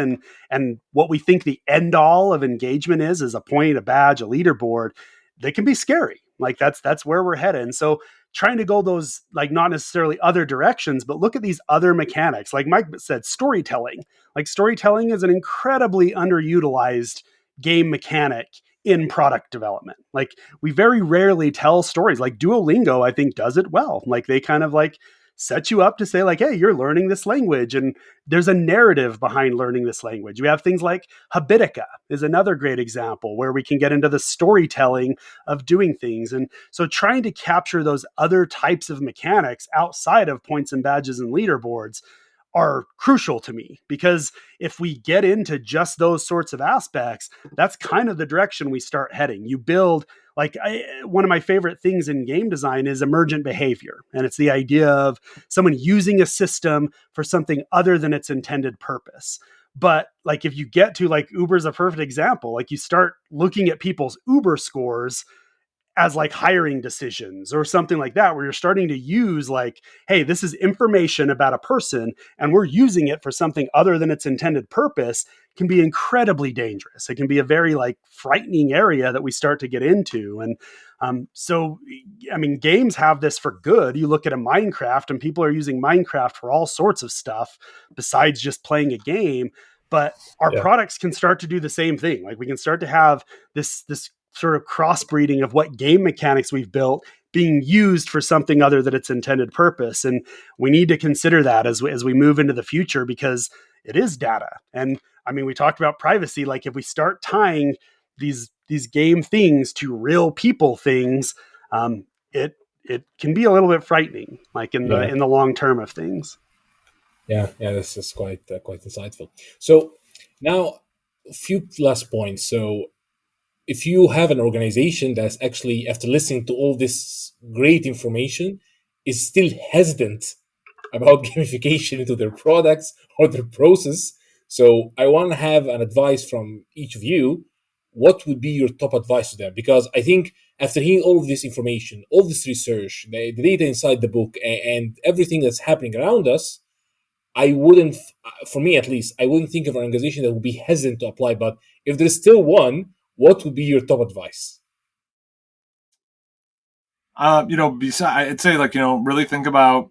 [SPEAKER 3] and what we think the end all of engagement is a point, a badge, a leaderboard, they can be scary. Like that's where we're headed. And so trying to go those like not necessarily other directions, but look at these other mechanics. Like Mike said, storytelling. Like storytelling is an incredibly underutilized game mechanic in product development. Like we very rarely tell stories. Like Duolingo, I think, does it well. Like they kind of like set you up to say like, hey, you're learning this language, and there's a narrative behind learning this language. We have things like Habitica is another great example where we can get into the storytelling of doing things. And so trying to capture those other types of mechanics outside of points and badges and leaderboards are crucial to me, because if we get into just those sorts of aspects, that's kind of the direction we start heading. You build one of my favorite things in game design is emergent behavior. And it's the idea of someone using a system for something other than its intended purpose. But like if you get to like Uber's a perfect example, like you start looking at people's Uber scores as like hiring decisions or something like that, where you're starting to use like, hey, this is information about a person and we're using it for something other than its intended purpose, can be incredibly dangerous. It can be a very like frightening area that we start to get into. And so, I mean, games have this for good. You look at a Minecraft and people are using Minecraft for all sorts of stuff besides just playing a game. But our products can start to do the same thing. Like we can start to have this sort of crossbreeding of what game mechanics we've built being used for something other than its intended purpose. And we need to consider that as we move into the future, because it is data. And I mean, we talked about privacy. Like if we start tying these game things to real people things, it can be a little bit frightening, like in the long term of things.
[SPEAKER 1] Yeah, this is quite insightful. So now a few last points. So if you have an organization that's actually, after listening to all this great information, is still hesitant about gamification into their products or their process, so I want to have an advice from each of you. What would be your top advice to them? Because I think after hearing all of this information, all this research, the data inside the book, and everything that's happening around us, I wouldn't, for me at least, I wouldn't think of an organization that would be hesitant to apply. But if there's still one, what would be your top advice?
[SPEAKER 2] I'd say really think about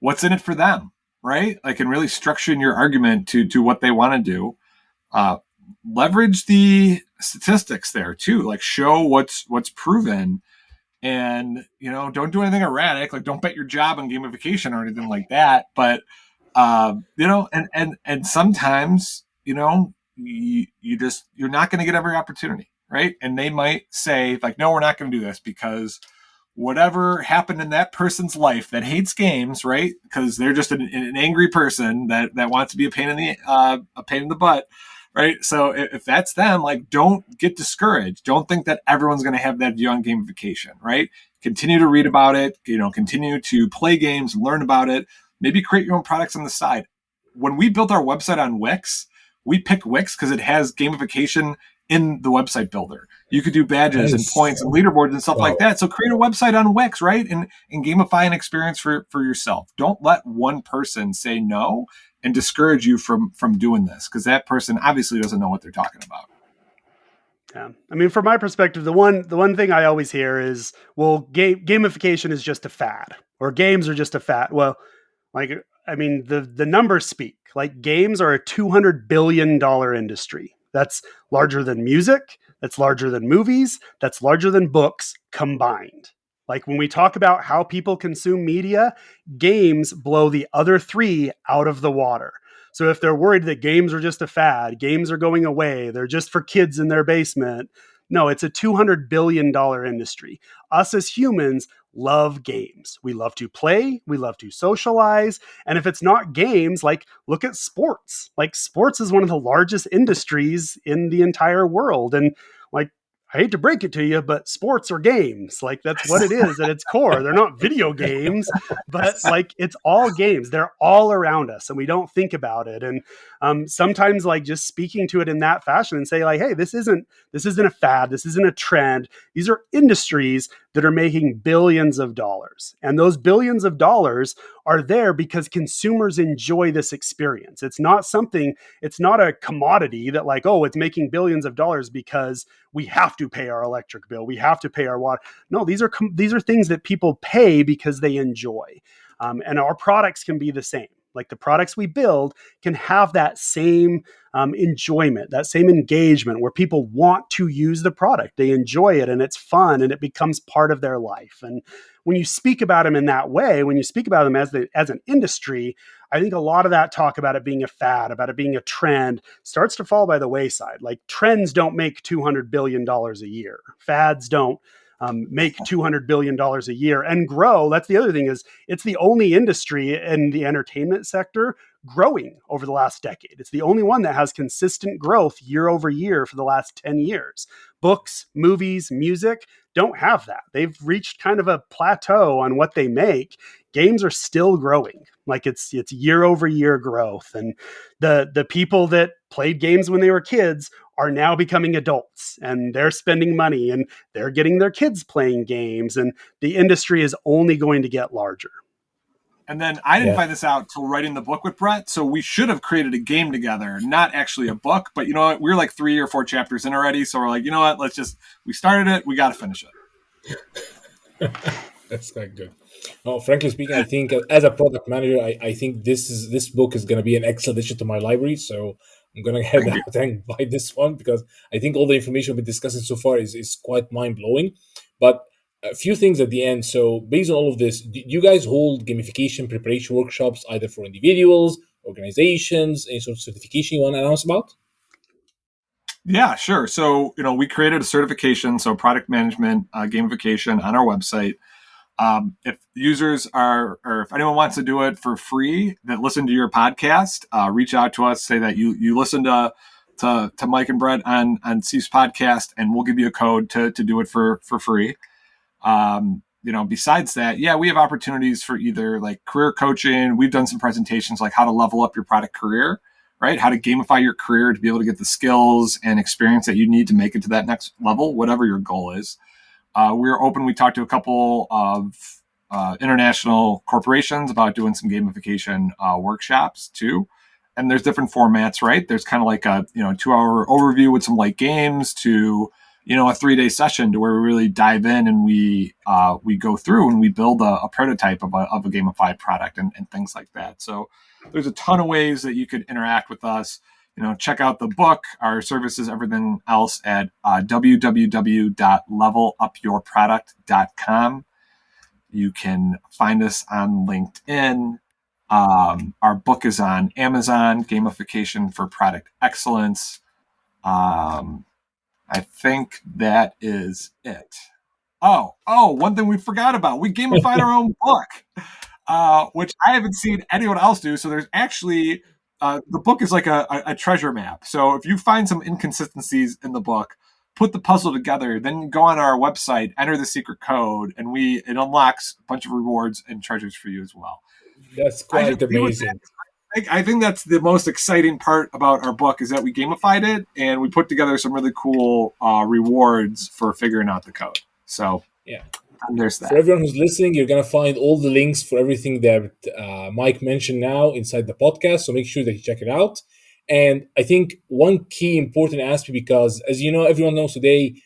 [SPEAKER 2] what's in it for them, right? Like, and really structuring your argument to what they want to do. Leverage the statistics there too, like show what's proven, and don't do anything erratic. Like, don't bet your job on gamification or anything like that. But and sometimes you're not going to get every opportunity, right? And they might say like, no, we're not going to do this because whatever happened in that person's life that hates games, right? Because they're just an angry person that wants to be a pain in the butt, right? So if that's them, like, don't get discouraged. Don't think that everyone's going to have that view on gamification, right? Continue to read about it, continue to play games, learn about it, maybe create your own products on the side. When we built our website on Wix, we picked Wix because it has gamification in the website builder. You could do badges and
[SPEAKER 1] Nice.
[SPEAKER 2] points and leaderboards and stuff
[SPEAKER 1] Wow.
[SPEAKER 2] like that. So create a website on Wix, right? And gamify an experience for yourself. Don't let one person say no and discourage you from doing this, because that person obviously doesn't know what they're talking about.
[SPEAKER 3] Yeah. I mean, from my perspective, the one thing I always hear is, well, gamification is just a fad, or games are just a fad. Well, like, I mean, the numbers speak. Like, games are a $200 billion industry. That's larger than music. That's larger than movies. That's larger than books combined. Like, when we talk about how people consume media, games blow the other three out of the water. So if they're worried that games are just a fad, games are going away, they're just for kids in their basement. No, it's a $200 billion industry. Us as humans love games. We love to play, we love to socialize. And if it's not games, like, look at sports. Like, sports is one of the largest industries in the entire world. And, like, I hate to break it to you, but sports are games. Like, that's what it is at its core. They're not video games, but, like, it's all games. They're all around us, and we don't think about it. And sometimes, like, just speaking to it in that fashion and say, like, hey, this isn't a fad. This isn't a trend. These are industries that are making billions of dollars, and those billions of dollars are there because consumers enjoy this experience. It's not a commodity that, like, oh, it's making billions of dollars because we have to pay our electric bill, we have to pay our water. No, these are things that people pay because they enjoy. And our products can be the same. Like, the products we build can have that same enjoyment, that same engagement, where people want to use the product. They enjoy it, and it's fun, and it becomes part of their life. And when you speak about them in that way, when you speak about them as an industry, I think a lot of that talk about it being a fad, about it being a trend, starts to fall by the wayside. Like, trends don't make $200 billion a year. Fads don't make $200 billion a year and grow. That's the other thing, is it's the only industry in the entertainment sector growing over the last decade. It's the only one that has consistent growth year over year for the last 10 years. Books, movies, music don't have that. They've reached kind of a plateau on what they make. Games are still growing. Like, it's year over year growth. And the people that played games when they were kids are now becoming adults, and they're spending money, and they're getting their kids playing games, and the industry is only going to get larger.
[SPEAKER 2] And then I didn't find this out till writing the book with Bret. So we should have created a game together, not actually a book. But you know what? We're like 3 or 4 chapters in already. So we're like, you know what? We started it. We got to finish it.
[SPEAKER 1] That's quite good. No, frankly speaking, I think as a product manager, I think this book is going to be an excellent addition to my library. So I'm going to head out and buy this one, because I think all the information we've been discussing so far is quite mind blowing. But a few things at the end. So based on all of this, do you guys hold gamification preparation workshops either for individuals, organizations, any sort of certification you want to announce about?
[SPEAKER 2] Yeah, sure. So, we created a certification, so product management gamification, on our website. If users or if anyone wants to do it for free that listen to your podcast, reach out to us, say that you listen to Mike and Bret on C's podcast, and we'll give you a code to do it for free. Besides that, yeah, we have opportunities for either like career coaching. We've done some presentations like how to level up your product career, right? How to gamify your career to be able to get the skills and experience that you need to make it to that next level, whatever your goal is. We're open. We talked to a couple of international corporations about doing some gamification workshops too. And there's different formats, right? There's kind of like a 2-hour overview with some light games to a 3-day session to where we really dive in and we go through and we build a prototype of a gamified product and things like that. So there's a ton of ways that you could interact with us. Check out the book, our services, everything else at www.levelupyourproduct.com. You can find us on LinkedIn. Our book is on Amazon, Gamification for Product Excellence. I think that is it. Oh, one thing we forgot about. We gamified our own book, which I haven't seen anyone else do. So there's actually the book is like a treasure map. So if you find some inconsistencies in the book, put the puzzle together, then go on our website, enter the secret code, and it unlocks a bunch of rewards and treasures for you as well.
[SPEAKER 1] That's
[SPEAKER 2] I just
[SPEAKER 1] quite
[SPEAKER 2] leave with
[SPEAKER 1] amazing.
[SPEAKER 2] I think that's the most exciting part about our book is that we gamified it and we put together some really cool rewards for figuring out the code. So
[SPEAKER 1] Yeah.
[SPEAKER 2] there's
[SPEAKER 1] For
[SPEAKER 2] that.
[SPEAKER 1] everyone who's listening, you're going to find all the links for everything that Mike mentioned now inside the podcast. So make sure that you check it out. And I think one key important aspect, because as you know, everyone knows today,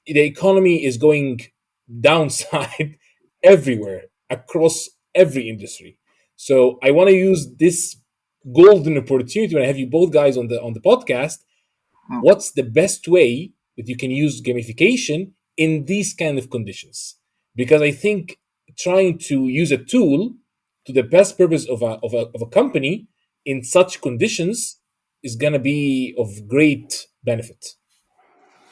[SPEAKER 1] the economy is going downside everywhere across every industry. So I want to use this golden opportunity when I have you both guys on the podcast.
[SPEAKER 2] Mm.
[SPEAKER 1] What's the best way that you can use gamification in these kind of conditions? Because I think trying to use a tool to the best purpose of a company in such conditions is going to be of great benefit.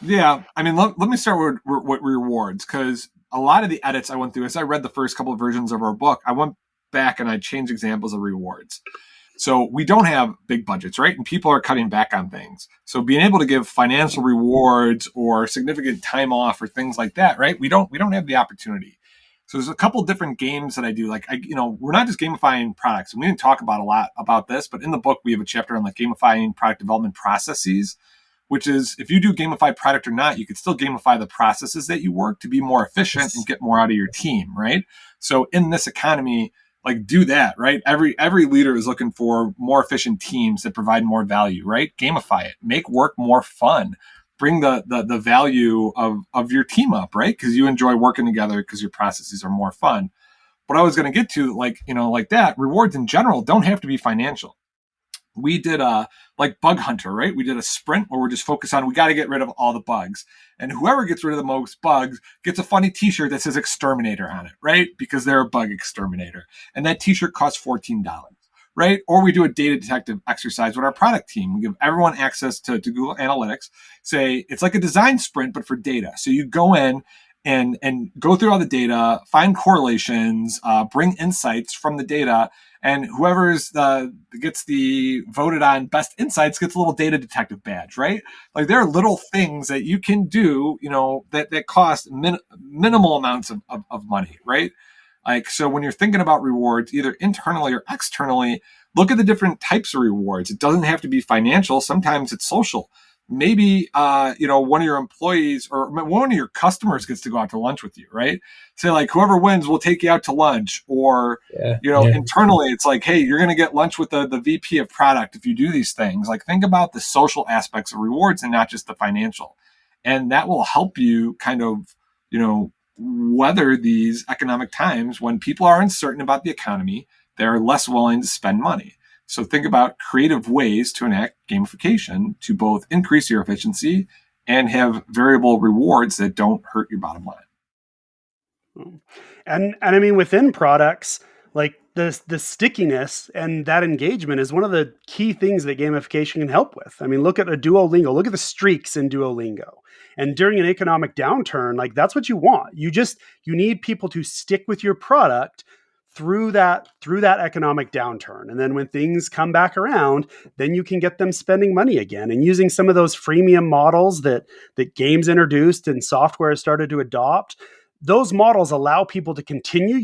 [SPEAKER 2] Yeah, I mean, let me start with rewards because a lot of the edits I went through as I read the first couple of versions of our book, I went back and I changed examples of rewards. So we don't have big budgets, right? And people are cutting back on things. So being able to give financial rewards or significant time off or things like that, right? We don't have the opportunity. So there's a couple different games that I do. Like we're not just gamifying products. And we didn't talk about a lot about this, but in the book we have a chapter on like gamifying product development processes, which is if you do gamified product or not, you could still gamify the processes that you work to be more efficient and get more out of your team, right? So in this economy, like do that, right? Every leader is looking for more efficient teams that provide more value, right? Gamify it, make work more fun, bring the value of your team up, right? Because you enjoy working together because your processes are more fun. What I was going to get to, like that, rewards in general don't have to be financial. We did a like bug hunter, right? We did a sprint where we're just focused on we got to get rid of all the bugs, and whoever gets rid of the most bugs gets a funny T-shirt that says exterminator on it, right? Because they're a bug exterminator, and that T-shirt costs $14, right? Or we do a data detective exercise with our product team. We give everyone access to Google Analytics. Say it's like a design sprint but for data. So you go in and go through all the data, find correlations, bring insights from the data, and whoever's gets the voted on best insights gets a little data detective badge, right? Like there are little things that you can do, that cost minimal amounts of money, right? Like, so when you're thinking about rewards, either internally or externally, look at the different types of rewards. It doesn't have to be financial. Sometimes it's social. Maybe, one of your employees or one of your customers gets to go out to lunch with you, right? Say like whoever wins will take you out to lunch, or, internally it's like, hey, you're going to get lunch with the VP of product if you do these things. Like think about the social aspects of rewards and not just the financial. And that will help you kind of, weather these economic times when people are uncertain about the economy. They're less willing to spend money. So think about creative ways to enact gamification to both increase your efficiency and have variable rewards that don't hurt your bottom line.
[SPEAKER 3] And I mean, within products, like the stickiness and that engagement is one of the key things that gamification can help with. I mean, look at a Duolingo, look at the streaks in Duolingo. And during an economic downturn, like that's what you want. You need people to stick with your product through that economic downturn. And then when things come back around, then you can get them spending money again. And using some of those freemium models that games introduced and software has started to adopt, those models allow people to continue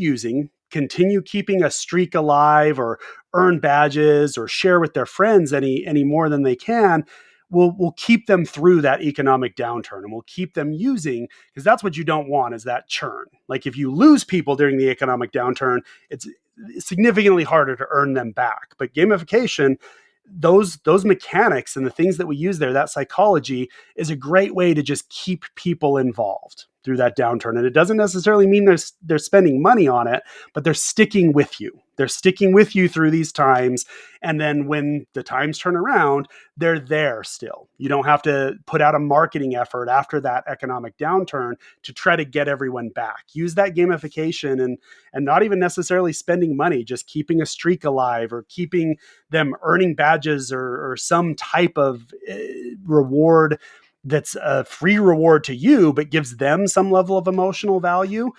[SPEAKER 3] keeping a streak alive, or earn badges, or share with their friends any more than they can. Will keep them through that economic downturn, and will keep them using, because that's what you don't want, is that churn. Like if you lose people during the economic downturn, it's significantly harder to earn them back. But gamification, those mechanics and the things that we use there, that psychology, is a great way to just keep people involved through that downturn. And it doesn't necessarily mean they're spending money on it, but they're sticking with you. They're sticking with you through these times. And then when the times turn around, they're there still. You don't have to put out a marketing effort after that economic downturn to try to get everyone back. Use that gamification and not even necessarily spending money, just keeping a streak alive, or keeping them earning badges, or some type of reward that's a free reward to you, but gives them some level of emotional value.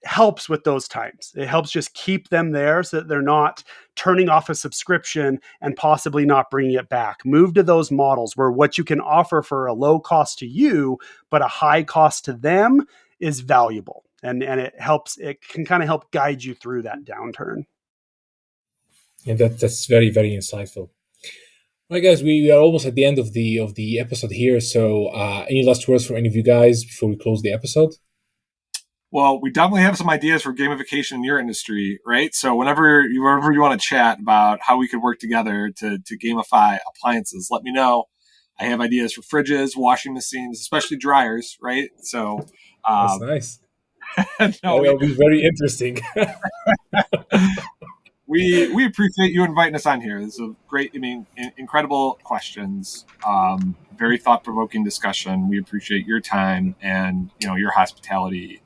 [SPEAKER 3] helps with those times. It helps just keep them there so that they're not turning off a subscription and possibly not bringing it back. Move to those models where what you can offer for a low cost to you, but a high cost to them is valuable. And it can kind of help guide you through that downturn.
[SPEAKER 1] And that's very, very insightful. All right, guys, we are almost at the end of the episode here. So any last words from any of you guys before we close the episode?
[SPEAKER 2] Well, we definitely have some ideas for gamification in your industry, right? So whenever you want to chat about how we could work together to gamify appliances, let me know. I have ideas for fridges, washing machines, especially dryers, right? So
[SPEAKER 1] that's nice.
[SPEAKER 2] No,
[SPEAKER 1] that'll be very interesting.
[SPEAKER 2] We appreciate you inviting us on here. This is a great, incredible questions. Very thought-provoking discussion. We appreciate your time and your hospitality.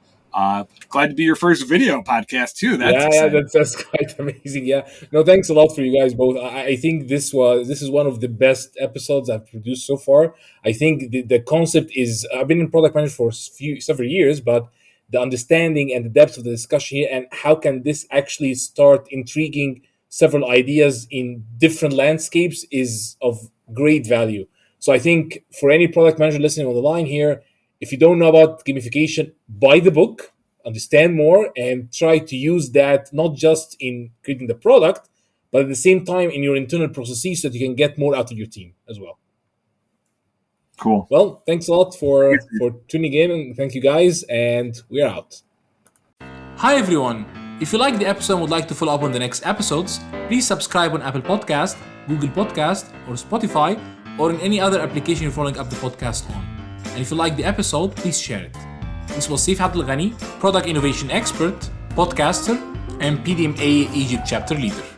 [SPEAKER 2] Glad to be your first video podcast too.
[SPEAKER 1] That's quite amazing. Yeah, no, thanks a lot for you guys both. I think this is one of the best episodes I've produced so far. I think the concept is, I've been in product management for several years, but the understanding and the depth of the discussion here, and how can this actually start intriguing several ideas in different landscapes, is of great value. So I think for any product manager listening on the line here, if you don't know about gamification, buy the book, understand more, and try to use that not just in creating the product, but at the same time in your internal processes so that you can get more out of your team as well.
[SPEAKER 2] Cool.
[SPEAKER 1] Well, thanks a lot for tuning in, and thank you guys, and we're out. Hi everyone. If you like the episode and would like to follow up on the next episodes, please subscribe on Apple Podcast, Google Podcast, or Spotify, or in any other application you're following up the podcast on. And if you like the episode, please share it. This was Saif Abdelghani, Product Innovation Expert, Podcaster, and PDMA Egypt Chapter Leader.